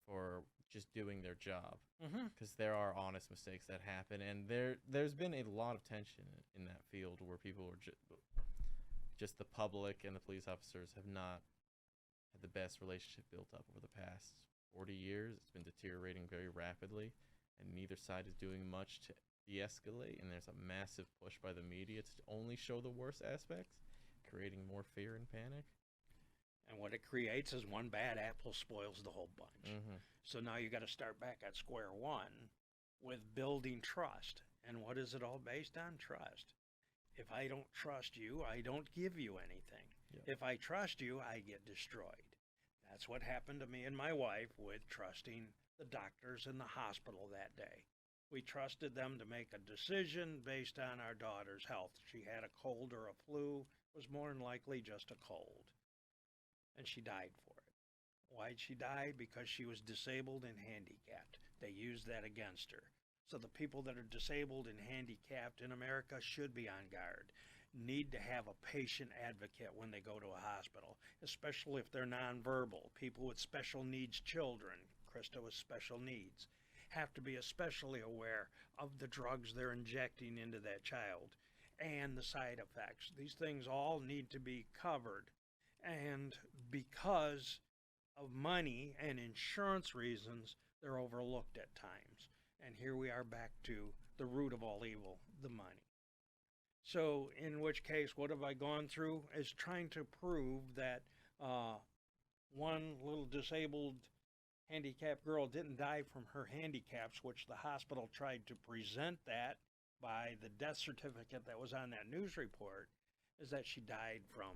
for just doing their job. Because there are honest mistakes that happen, and there's been a lot of tension in that field where people are just the public and the police officers have not had the best relationship built up over the past 40 years. It's been deteriorating very rapidly, and neither side is doing much to de-escalate, and there's a massive push by the media to only show the worst aspects, creating more fear and panic. And what it creates is one bad apple spoils the whole bunch. So now you got to start back at square one with building trust. And what is it all based on? Trust. If I don't trust you, I don't give you anything. If I trust you, I get destroyed. That's what happened to me and my wife with trusting the doctors in the hospital that day. We trusted them to make a decision based on our daughter's health. She had a cold or a flu. It was more than likely just a cold. And she died for it. Why'd she die? Because she was disabled and handicapped. They used that against her. So the people that are disabled and handicapped in America should be on guard. Need to have a patient advocate when they go to a hospital, especially if they're nonverbal. People with special needs children, Krista with special needs, have to be especially aware of the drugs they're injecting into that child and the side effects. These things all need to be covered. And because of money and insurance reasons, they're overlooked at times. And here we are back to the root of all evil, the money. So in which case, what have I gone through? Is trying to prove that one little disabled handicapped girl didn't die from her handicaps, which the hospital tried to present that by the death certificate that was on that news report, is that she died from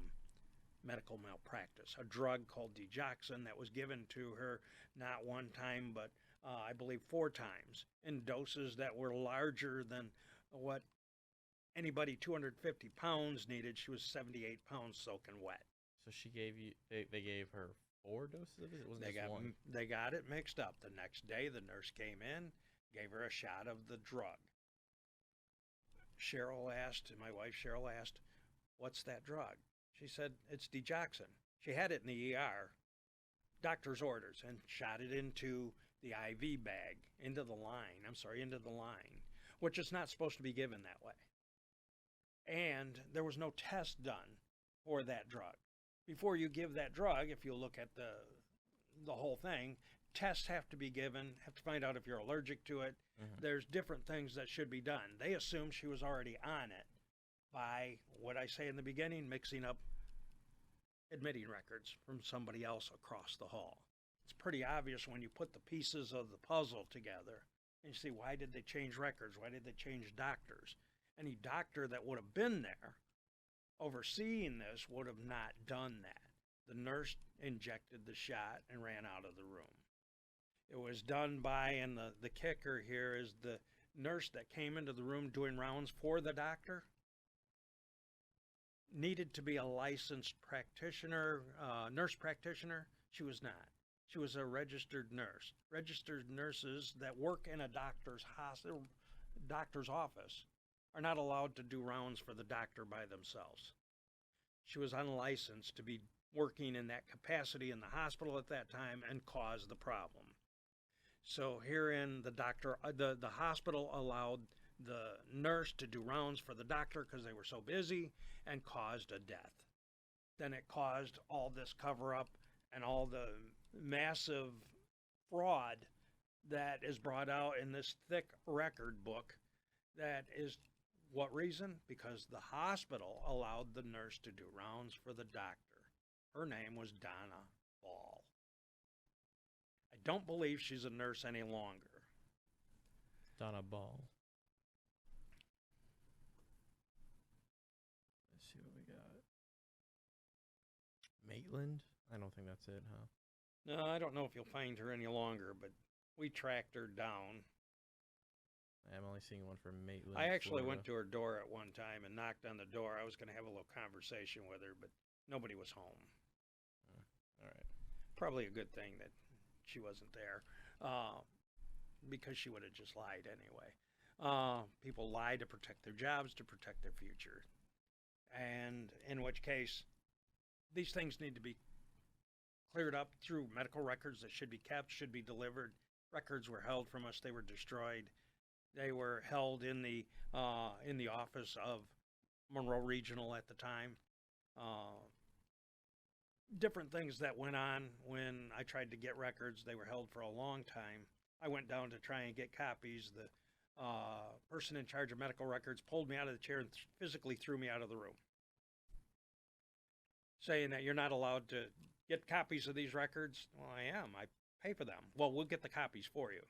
medical malpractice, a drug called digoxin that was given to her not one time, but I believe 4 times, in doses that were larger than what anybody 250 pounds needed. She was 78 pounds soaking wet. So they gave her 4 doses of it? It wasn't just one? They got it mixed up. The next day, the nurse came in, gave her a shot of the drug. My wife Cheryl asked, "What's that drug?" She said, "It's digoxin." She had it in the ER, doctor's orders, and shot it into the IV bag, into the line, which is not supposed to be given that way. And there was no test done for that drug. Before you give that drug, if you look at the whole thing, tests have to be given, have to find out if you're allergic to it. There's different things that should be done. They assumed she was already on it by, what I say in the beginning, mixing up admitting records from somebody else across the hall. It's pretty obvious when you put the pieces of the puzzle together and you see, why did they change records? Why did they change doctors? Any doctor that would have been there overseeing this would have not done that. The nurse injected the shot and ran out of the room. It was done by, and the kicker here is the nurse that came into the room doing rounds for the doctor needed to be a licensed practitioner, nurse practitioner. She was not. She was a registered nurse. Registered nurses that work in a doctor's office are not allowed to do rounds for the doctor by themselves. She was unlicensed to be working in that capacity in the hospital at that time and caused the problem. So herein, the hospital allowed the nurse to do rounds for the doctor because they were so busy and caused a death. Then it caused all this cover-up and all the massive fraud that is brought out in this thick record book. That is what reason? Because the hospital allowed the nurse to do rounds for the doctor. Her name was Donna Ball. I don't believe she's a nurse any longer. Donna Ball. Let's see what we got. Maitland? I don't think that's it, huh? No, I don't know if you'll find her any longer, but we tracked her down. I'm only seeing one for Maitland. I actually Florida. went to her door at one time and knocked on the door. I was going to have a little conversation with her, but nobody was home. All right. Probably a good thing that she wasn't there, because she would have just lied anyway. People lie to protect their jobs, to protect their future. And in which case, these things need to be cleared up through medical records that should be kept, should be delivered. Records were held from us. They were destroyed. They were held in the office of Monroe Regional at the time. Different things that went on when I tried to get records. They were held for a long time. I went down to try and get copies. The person in charge of medical records pulled me out of the chair and physically threw me out of the room, saying that you're not allowed to get copies of these records. Well, I am. I pay for them. Well, we'll get the copies for you.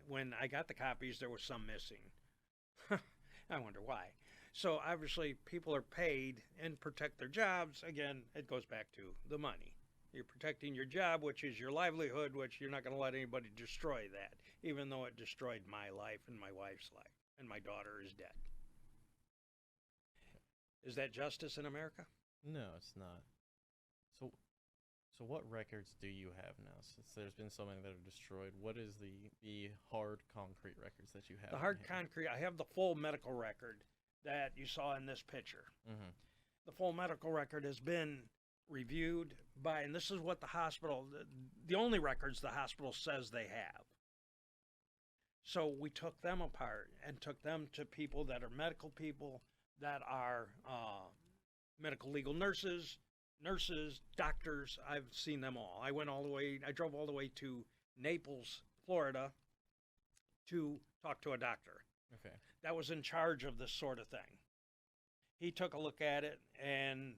When I got the copies, there was some missing. I wonder why. So obviously people are paid and protect their jobs. Again, it goes back to the money. You're protecting your job, which is your livelihood, which you're not going to let anybody destroy that, even though it destroyed my life and my wife's life, and my daughter is dead. Is that justice in America? No, it's not. So what records do you have now? Since there's been so many that are destroyed, what is the hard concrete records that you have? The hard concrete, I have the full medical record that you saw in this picture. Mm-hmm. The full medical record has been reviewed by, and this is what the hospital, the only records the hospital says they have. So we took them apart and took them to people that are medical people, that are medical legal nurses, doctors. I've seen them all. I drove all the way to Naples, Florida to talk to a doctor. Okay. That was in charge of this sort of thing. He took a look at it and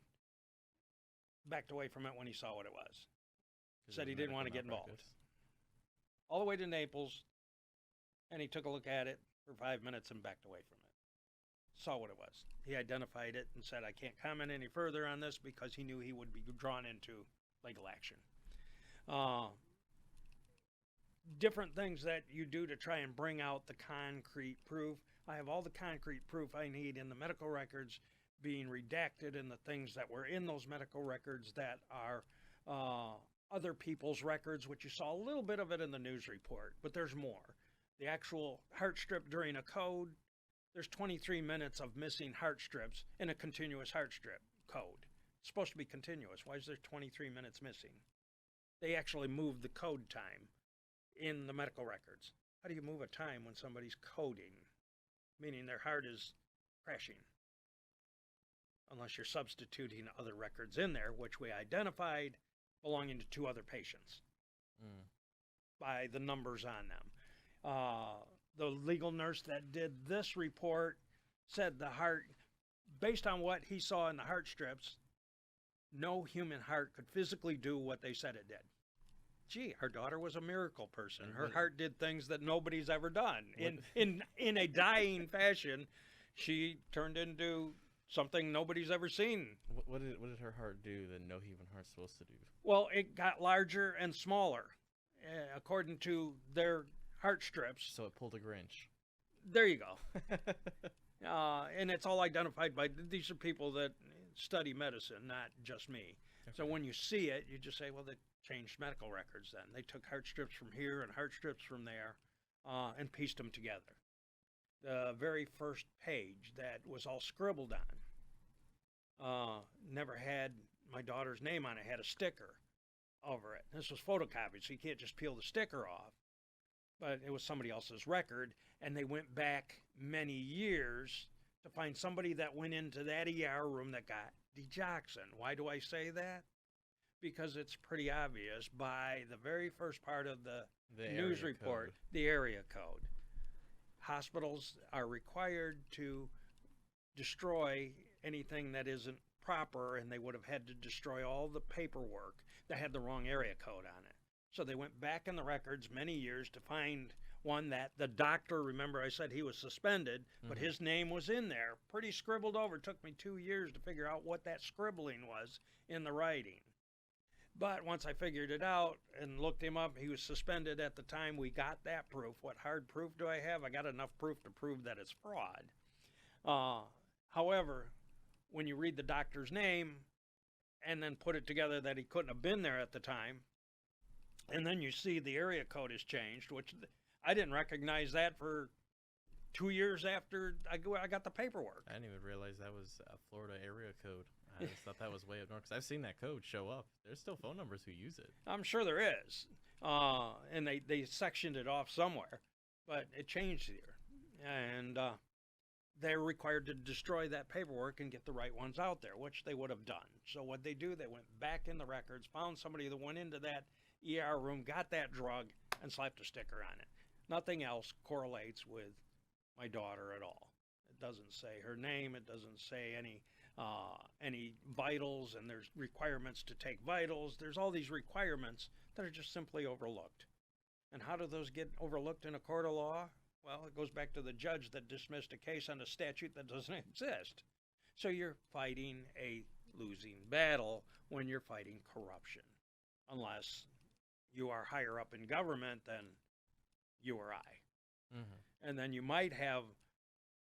backed away from it when he saw what it was. Said he didn't want to get involved. All the way to Naples, and he took a look at it for 5 minutes and backed away from it. Saw what it was. He identified it and said, I can't comment any further on this, because he knew he would be drawn into legal action. Different things that you do to try and bring out the concrete proof. I have all the concrete proof I need in the medical records being redacted, and the things that were in those medical records that are other people's records, which you saw a little bit of it in the news report, but there's more. The actual heart strip during a code, there's 23 minutes of missing heart strips in a continuous heart strip code. It's supposed to be continuous. Why is there 23 minutes missing? They actually moved the code time in the medical records. How do you move a time when somebody's coding, meaning their heart is crashing? Unless you're substituting other records in there, which we identified belonging to 2 other patients by the numbers on them. The legal nurse that did this report said the heart, based on what he saw in the heart strips, No human heart could physically do what they said it did. Gee, our daughter was a miracle person. Her heart did things that nobody's ever done. In a dying fashion, she turned into something nobody's ever seen. What did her heart do that no human heart's supposed to do? Well, it got larger and smaller, according to their heart strips. So it pulled a Grinch. There you go. And it's all identified by, these are people that study medicine, not just me. Okay. So when you see it, you just say, well, they changed medical records then. They took heart strips from here and heart strips from there and pieced them together. The very first page that was all scribbled on never had my daughter's name on it, had a sticker over it. This was photocopied, so you can't just peel the sticker off. But it was somebody else's record, and they went back many years to find somebody that went into that ER room that got digoxin. Why do I say that? Because it's pretty obvious by the very first part of the news report, the area code. Hospitals are required to destroy anything that isn't proper, and they would have had to destroy all the paperwork that had the wrong area code on it. So they went back in the records many years to find one that the doctor, remember I said he was suspended, but his name was in there, pretty scribbled over. It took me 2 years to figure out what that scribbling was in the writing. But once I figured it out and looked him up, he was suspended at the time we got that proof. What hard proof do I have? I got enough proof to prove that it's fraud. However, when you read the doctor's name and then put it together that he couldn't have been there at the time, and then you see the area code has changed, which I didn't recognize that for 2 years after I got the paperwork. I didn't even realize that was a Florida area code. I just thought that was way up north, because I've seen that code show up. There's still phone numbers who use it. I'm sure there is. And they sectioned it off somewhere, but it changed here. And they're required to destroy that paperwork and get the right ones out there, which they would have done. So what they do, they went back in the records, found somebody that went into that ER room, got that drug, and slapped a sticker on it. Nothing else correlates with my daughter at all. It doesn't say her name. It doesn't say any vitals, and there's requirements to take vitals. There's all these requirements that are just simply overlooked. And how do those get overlooked in a court of law? Well, it goes back to the judge that dismissed a case on a statute that doesn't exist. So you're fighting a losing battle when you're fighting corruption, unless you are higher up in government than you or I. Mm-hmm. And then you might have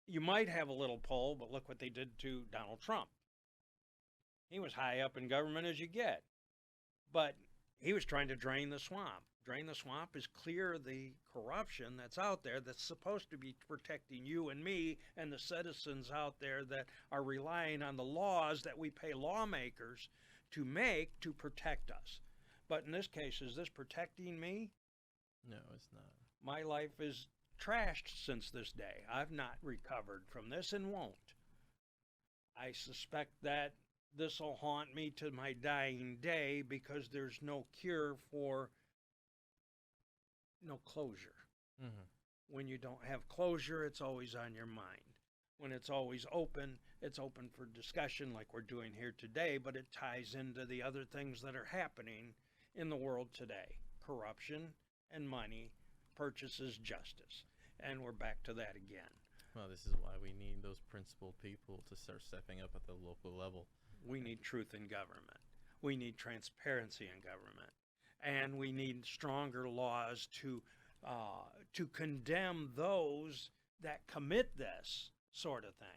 a little pull, but look what they did to Donald Trump. He was high up in government as you get, but he was trying to drain the swamp. Drain the swamp is clear the corruption that's out there that's supposed to be protecting you and me and the citizens out there that are relying on the laws that we pay lawmakers to make to protect us. But in this case, is this protecting me? No, it's not. My life is trashed since this day. I've not recovered from this and won't. I suspect that this will haunt me to my dying day because there's no cure for no closure. Mm-hmm. When you don't have closure, it's always on your mind. When it's always open, it's open for discussion like we're doing here today, but it ties into the other things that are happening in the world today. Corruption and money purchases justice. And we're back to that again. Well, this is why we need those principled people to start stepping up at the local level. We need truth in government. We need transparency in government. And we need stronger laws to condemn those that commit this sort of thing.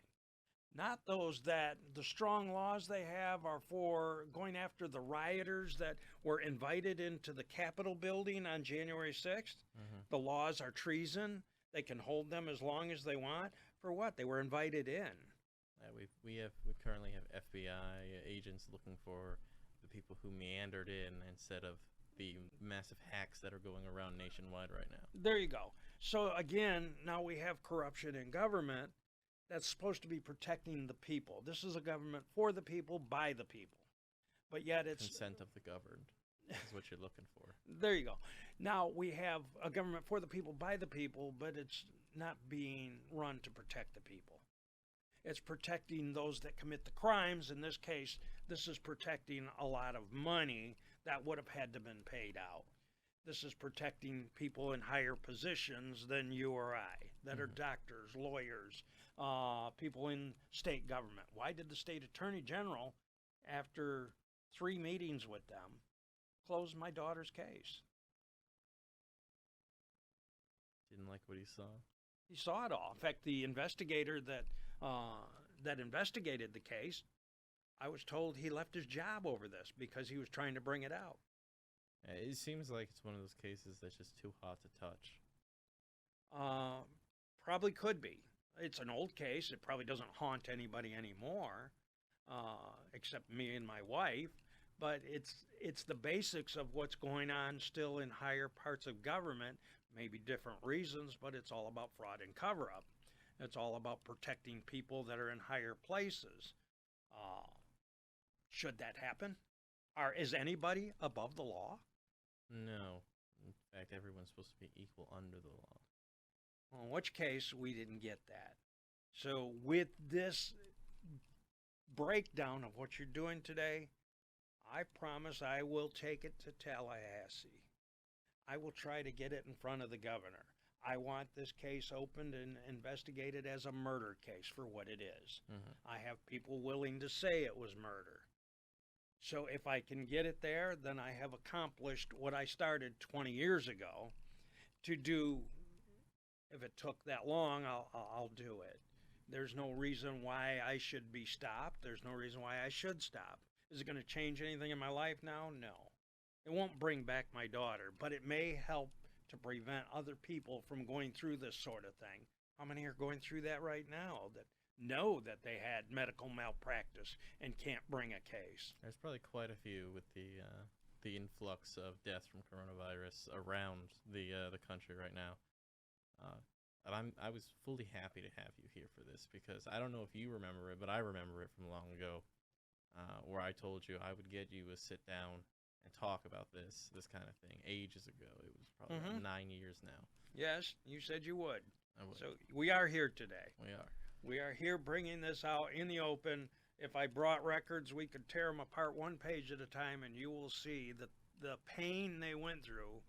Not those that the strong laws they have are for going after the rioters that were invited into the Capitol building on January 6th. Mm-hmm. The laws are treason. They can hold them as long as they want. For what? They were invited in. We currently have FBI agents looking for the people who meandered in instead of the massive hacks that are going around nationwide right now. There you go. So again, now we have corruption in government that's supposed to be protecting the people. This is a government for the people, by the people. But yet it's... Consent of the governed is what you're looking for. There you go. Now we have a government for the people, by the people, but it's not being run to protect the people. It's protecting those that commit the crimes, in this case, This is protecting a lot of money that would have had to been paid out. This is protecting people in higher positions than you or I, that are doctors, lawyers, people in state government. Why did the state attorney general, after 3 meetings with them, close my daughter's case? Didn't like what he saw. He saw it all. In fact, the investigator that investigated the case, I was told he left his job over this because he was trying to bring it out. It seems like it's one of those cases that's just too hot to touch. Probably could be. It's an old case. It probably doesn't haunt anybody anymore, except me and my wife. But it's the basics of what's going on still in higher parts of government, maybe different reasons, but it's all about fraud and cover-up. It's all about protecting people that are in higher places. Should that happen? Is anybody above the law? No. In fact, everyone's supposed to be equal under the law. Well, in which case, we didn't get that. So with this breakdown of what you're doing today, I promise I will take it to Tallahassee. I will try to get it in front of the governor. I want this case opened and investigated as a murder case for what it is. I have people willing to say it was murder. So if I can get it there, then I have accomplished what I started 20 years ago to do. If it took that long, I'll do it. There's no reason why I should be stopped. There's no reason why I should stop. Is it going to change anything in my life now? No. It won't bring back my daughter, but it may help to prevent other people from going through this sort of thing. How many are going through that right now that know that they had medical malpractice and can't bring a case? There's probably quite a few with the influx of deaths from coronavirus around the country right now. And I was fully happy to have you here for this because I don't know if you remember it, but I remember it from long ago, where I told you I would get you a sit down and talk about this kind of thing ages ago. It was probably about 9 years now. Yes, you said you would. I would. So we are here today. We are. We are here bringing this out in the open. If I brought records, we could tear them apart one page at a time, and you will see the pain they went through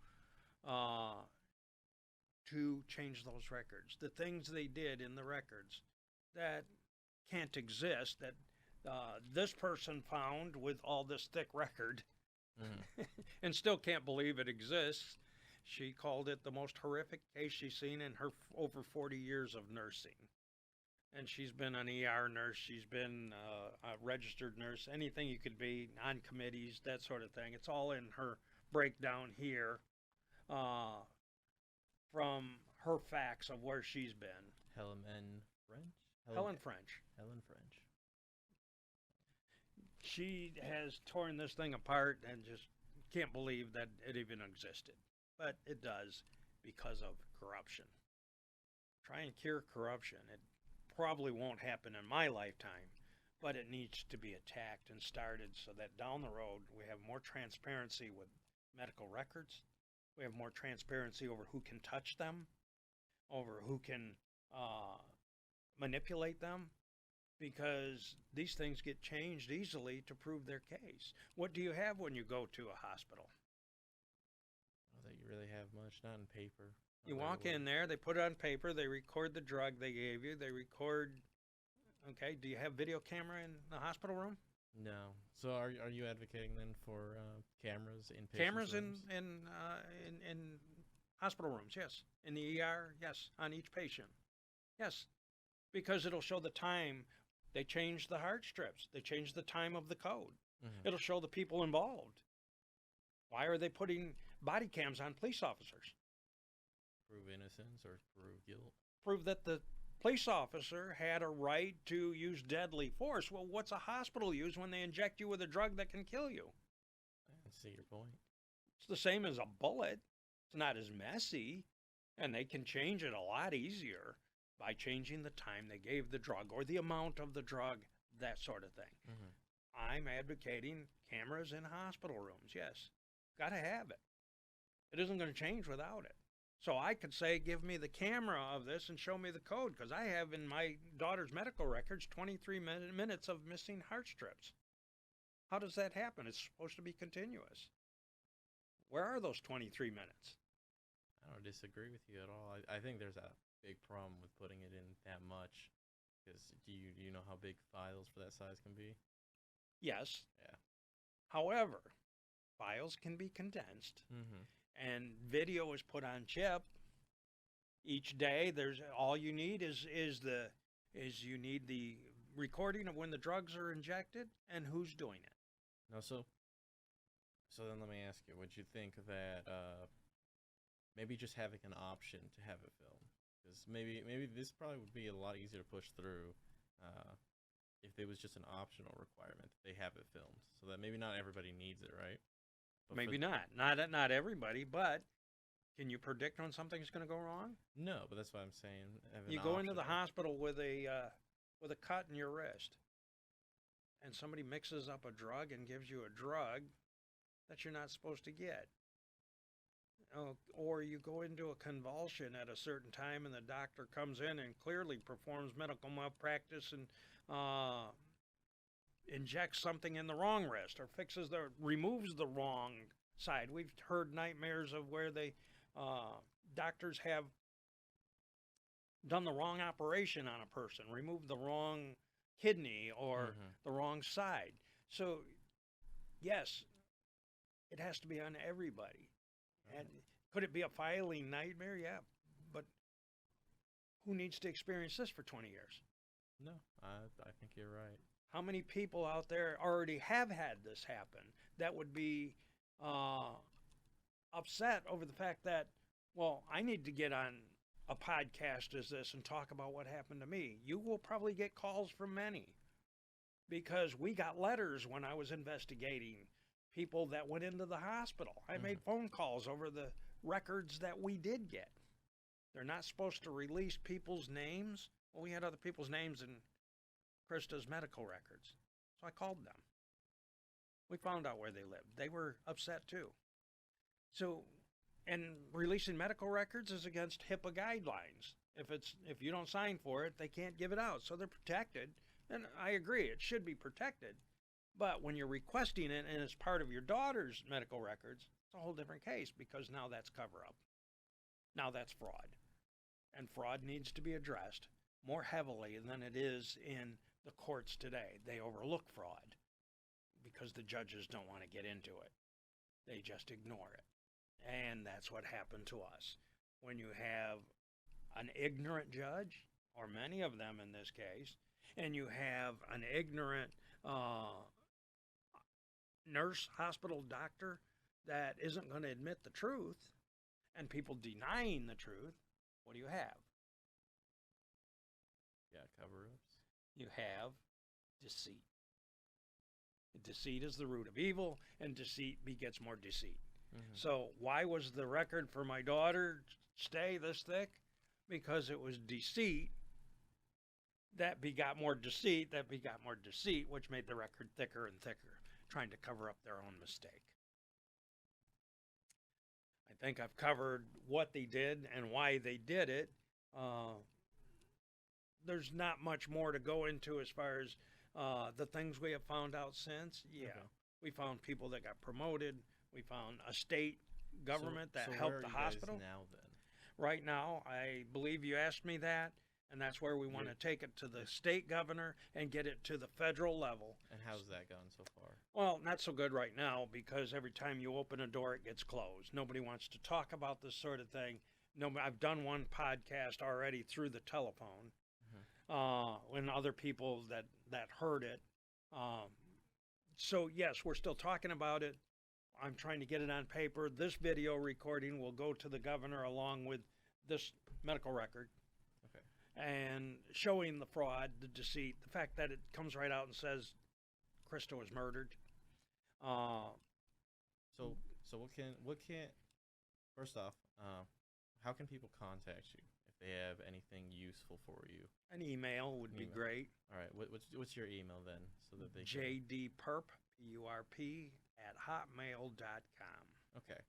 to change those records, the things they did in the records that can't exist, that this person found with all this thick record and still can't believe it exists. She called it the most horrific case she's seen in her over 40 years of nursing. And she's been an ER nurse, she's been a registered nurse, anything you could be, on committees, that sort of thing. It's all in her breakdown here from her facts of where she's been. Helen French? Helen French. Helen French. She has torn this thing apart and just can't believe that it even existed. But it does because of corruption. Try and cure corruption. It probably won't happen in my lifetime, but it needs to be attacked and started so that down the road we have more transparency with medical records. We have more transparency over who can touch them, over who can manipulate them, because these things get changed easily to prove their case. What do you have when you go to a hospital? I don't think you really have much, not in paper. You walk in there, they put it on paper, they record the drug they gave you, they record, okay, do you have video camera in the hospital room? No. So are you advocating then for cameras in patient Cameras rooms? in hospital rooms, yes. In the ER, yes. On each patient, yes. Because it'll show the time. They changed the heart strips. They changed the time of the code. It'll show the people involved. Why are they putting body cams on police officers? Prove innocence or prove guilt? Prove that the police officer had a right to use deadly force. Well, what's a hospital use when they inject you with a drug that can kill you? I see your point. It's the same as a bullet. It's not as messy, and they can change it a lot easier by changing the time they gave the drug or the amount of the drug, that sort of thing. I'm advocating cameras in hospital rooms, yes. Got to have it. It isn't going to change without it. So I could say, give me the camera of this and show me the code, because I have in my daughter's medical records 23 minutes of missing heart strips. How does that happen? It's supposed to be continuous. Where are those 23 minutes? I don't disagree with you at all. I think there's a big problem with putting it in that much. Because do you know how big files for that size can be? Yes. Yeah. However, files can be condensed, and video is put on chip. Each day, there's all you need is you need the recording of when the drugs are injected and who's doing it. No, so then let me ask you, would you think that maybe just having an option to have it filmed? Because maybe this probably would be a lot easier to push through if it was just an optional requirement that they have it filmed, so that maybe not everybody needs it, right? But Maybe not everybody, but can you predict when something's going to go wrong? No, but that's what I'm saying. You go into the hospital with a cut in your wrist, and somebody mixes up a drug and gives you a drug that you're not supposed to get. Or you go into a convulsion at a certain time and the doctor comes in and clearly performs medical malpractice and injects something in the wrong wrist or removes the wrong side. We've heard nightmares of where doctors have done the wrong operation on a person, removed the wrong kidney or the wrong side. So, yes, it has to be on everybody. And could it be a filing nightmare? Yeah, but who needs to experience this for 20 years? No, I think you're right. How many people out there already have had this happen that would be upset over the fact that, well, I need to get on a podcast as this and talk about what happened to me? You will probably get calls from many, because we got letters when I was investigating people that went into the hospital. I made phone calls over the records that we did get. They're not supposed to release people's names. Well, we had other people's names in Krista's medical records. So I called them. We found out where they lived. They were upset too. So, and releasing medical records is against HIPAA guidelines. If you don't sign for it, they can't give it out. So they're protected. And I agree, it should be protected. But when you're requesting it and it's part of your daughter's medical records, it's a whole different case, because now that's cover-up. Now that's fraud. And fraud needs to be addressed more heavily than it is in the courts today. They overlook fraud because the judges don't want to get into it. They just ignore it. And that's what happened to us. When you have an ignorant judge, or many of them in this case, and you have an ignorant nurse, hospital doctor that isn't going to admit the truth, and people denying the truth, what do you have? Yeah, cover-ups. You have deceit. Deceit is the root of evil, and deceit begets more deceit. So why was the record for my daughter stay this thick? Because it was deceit that begot more deceit, that begot more deceit, which made the record thicker and thicker, trying to cover up their own mistake. I think I've covered what they did and why they did it. There's not much more to go into as far as the things we have found out since. Yeah, we found people that got promoted. We found a state government that helped the hospital. Where are you guys now then? Right now, I believe you asked me that, and that's where we want to take it to the state governor and get it to the federal level. And how's that gone so far? Well, not so good right now, because every time you open a door, it gets closed. Nobody wants to talk about this sort of thing. I've done one podcast already through the telephone when other people that heard it. So, yes, we're still talking about it. I'm trying to get it on paper. This video recording will go to the governor along with this medical record. Okay. And showing the fraud, the deceit, the fact that it comes right out and says Krista was murdered. So what can first off, how can people contact you if they have anything useful for you? An email would be great. All right. What's your email then, so that they JDPurp, P-U-R-P, @hotmail.com. Okay.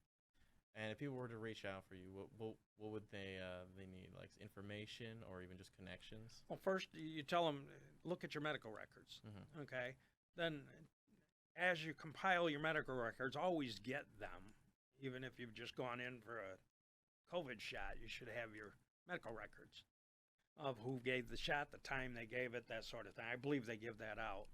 And if people were to reach out for you, what would they need? Like information or even just connections? Well, first you tell them, look at your medical records. Okay. Then as you compile your medical records, always get them. Even if you've just gone in for a COVID shot, you should have your medical records of who gave the shot, the time they gave it, that sort of thing. I believe they give that out.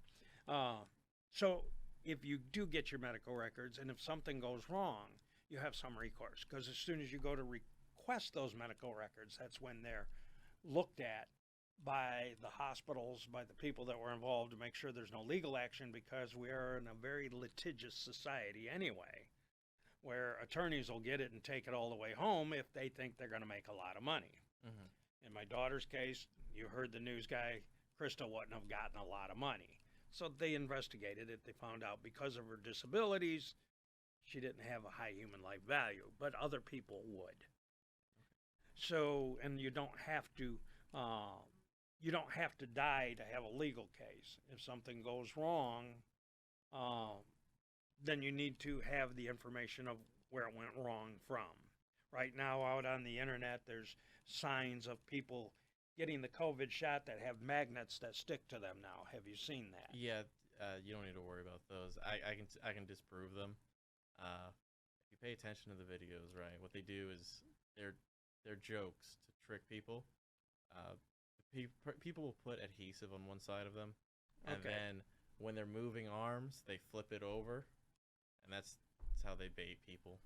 So if you do get your medical records, and if something goes wrong, you have some recourse. Because as soon as you go to request those medical records, that's when they're looked at by the hospitals, by the people that were involved, to make sure there's no legal action, because we are in a very litigious society anyway, where attorneys will get it and take it all the way home if they think they're going to make a lot of money. Mm-hmm. In my daughter's case, you heard the news guy, Krista wouldn't have gotten a lot of money. So they investigated it. They found out because of her disabilities, she didn't have a high human life value, but other people would. So, and you don't have to die to have a legal case. If something goes wrong, then you need to have the information of where it went wrong from. Right now, out on the internet, there's signs of people getting the COVID shot that have magnets that stick to them now. Have you seen that? Yeah, you don't need to worry about those. I can disprove them. If you pay attention to the videos, right, what they do is they're jokes to trick people. People will put adhesive on one side of them, and then when they're moving arms, they flip it over, and that's how they bait people.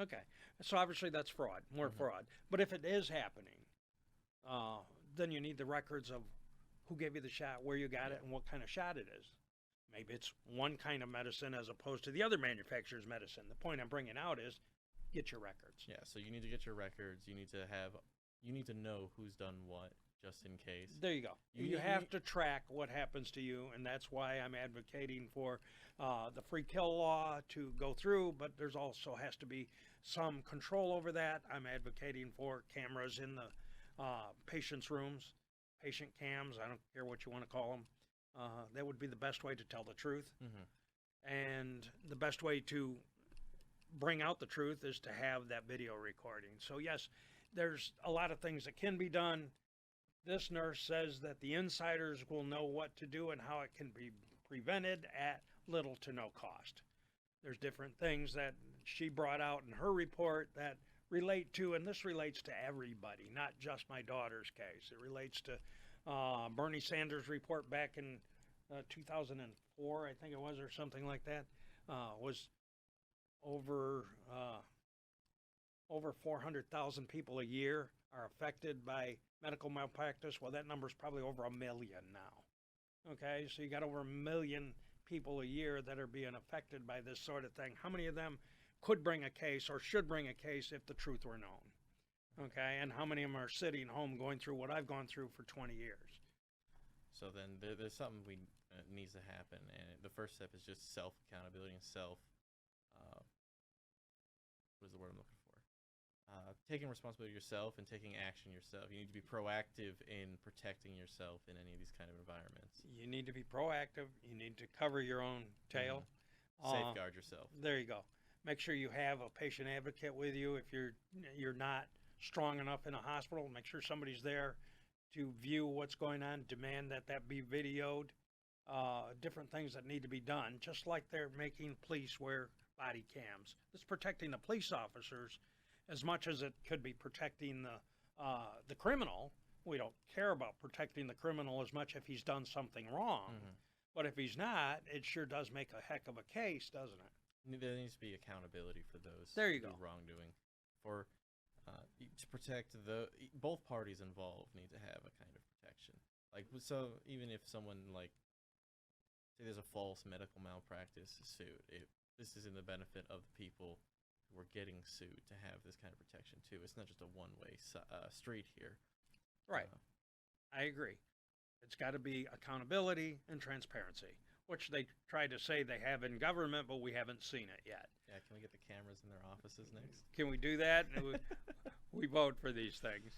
Okay, so obviously that's fraud, more fraud. But if it is happening, then you need the records of who gave you the shot, where you got it, and what kind of shot it is. Maybe it's one kind of medicine as opposed to the other manufacturer's medicine. The point I'm bringing out is get your records. Yeah, so you need to get your records. You need to know who's done what, just in case. There you go. You have to track what happens to you, and that's why I'm advocating for the free kill law to go through, but there's also has to be some control over that. I'm advocating for cameras in the patients' rooms, patient cams, I don't care what you want to call them. That would be the best way to tell the truth. Mm-hmm. And the best way to bring out the truth is to have that video recording. So yes, there's a lot of things that can be done. This nurse says that the insiders will know what to do and how it can be prevented at little to no cost. There's different things that she brought out in her report that relate to, and this relates to everybody, not just my daughter's case. It relates to Bernie Sanders' report back in 2004, I think it was, or something like that, was over 400,000 people a year are affected by medical malpractice. Well, that number's probably over 1 million now. Okay, so you got over 1 million people a year that are being affected by this sort of thing. How many of them could bring a case or should bring a case if the truth were known? Okay, and how many of them are sitting home going through what I've gone through for 20 years? So then there's something needs to happen, and the first step is just self-accountability and what is the word I'm looking for? Taking responsibility yourself and taking action yourself. You need to be proactive in protecting yourself in any of these kind of environments. You need to be proactive. You need to cover your own tail. Safeguard yourself. There you go. Make sure you have a patient advocate with you. If you're not strong enough in a hospital, make sure somebody's there to view what's going on, demand that be videoed, different things that need to be done, just like they're making police wear body cams. It's protecting the police officers as much as it could be protecting the criminal. We don't care about protecting the criminal as much if he's done something wrong. Mm-hmm. But if he's not, it sure does make a heck of a case, doesn't it? There needs to be accountability for those there you go. Wrongdoing. For to protect both parties involved need to have a kind of protection. Like, so even if someone, like, say there's a false medical malpractice suit, this is in the benefit of the people who are getting sued to have this kind of protection too. It's not just a one-way street here. Right. I agree. It's got to be accountability and transparency, which they try to say they have in government, but we haven't seen it yet. Yeah, can we get the cameras in their offices next? Can we do that? We vote for these things.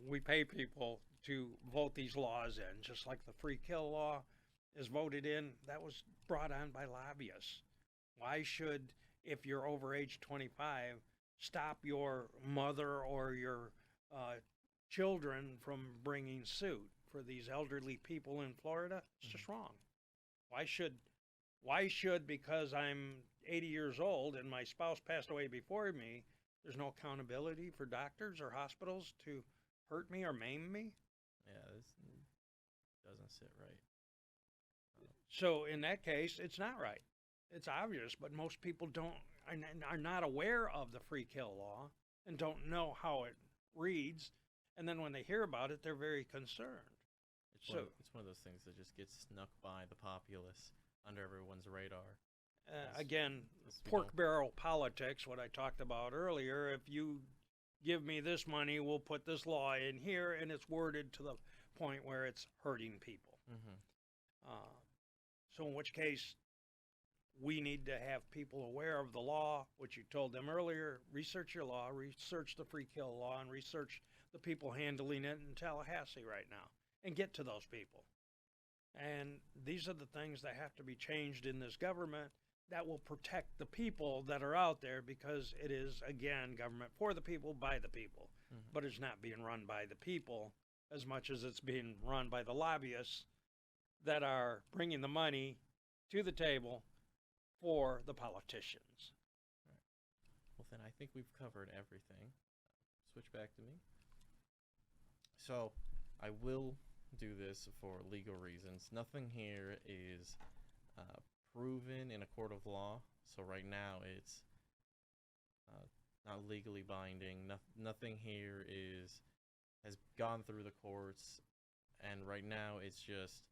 We pay people to vote these laws in, just like the free kill law is voted in. That was brought on by lobbyists. Why should, if you're over age 25, stop your mother or your children from bringing suit for these elderly people in Florida? It's just wrong. Why should Why should, because I'm 80 years old and my spouse passed away before me, there's no accountability for doctors or hospitals to hurt me or maim me? Yeah, this doesn't sit right. So in that case, it's not right. It's obvious, but most people are not aware of the free kill law and don't know how it reads. And then when they hear about it, they're very concerned. It's one of those things that just gets snuck by the populace under everyone's radar. Again, pork barrel politics, what I talked about earlier. If you give me this money, we'll put this law in here, and it's worded to the point where it's hurting people. So in which case, we need to have people aware of the law, which you told them earlier. Research your law, research the free kill law, and research the people handling it in Tallahassee right now, and get to those people. And these are the things that have to be changed in this government that will protect the people that are out there, because it is, again, government for the people, by the people. But it's not being run by the people as much as it's being run by the lobbyists that are bringing the money to the table for the politicians. Right. Well, then I think we've covered everything. Switch back to me. So I will do this for legal reasons. Nothing here is proven in a court of law. So right now it's not legally binding. Nothing here has gone through the courts, and right now it's just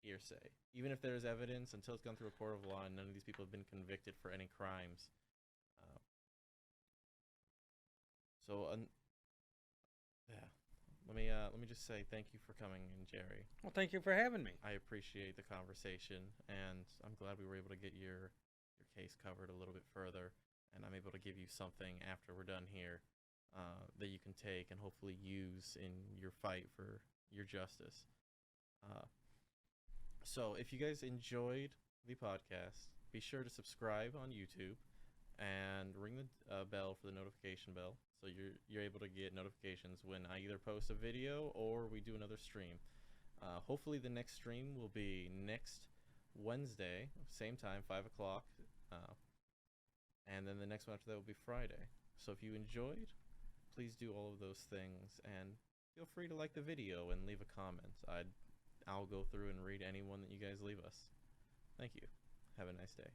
hearsay. Even if there's evidence, until it's gone through a court of law and none of these people have been convicted for any crimes. Let me just say thank you for coming in, Jerry. Well, thank you for having me. I appreciate the conversation, and I'm glad we were able to get your case covered a little bit further, and I'm able to give you something after we're done here that you can take and hopefully use in your fight for your justice. So if you guys enjoyed the podcast, be sure to subscribe on YouTube and ring the bell for the notification bell, so you're able to get notifications when I either post a video or we do another stream. Hopefully the next stream will be next Wednesday, same time, 5 o'clock, and then the next one after that will be Friday. So if you enjoyed, please do all of those things, and feel free to like the video and leave a comment. I'll go through and read any one that you guys leave us. Thank you. Have a nice day.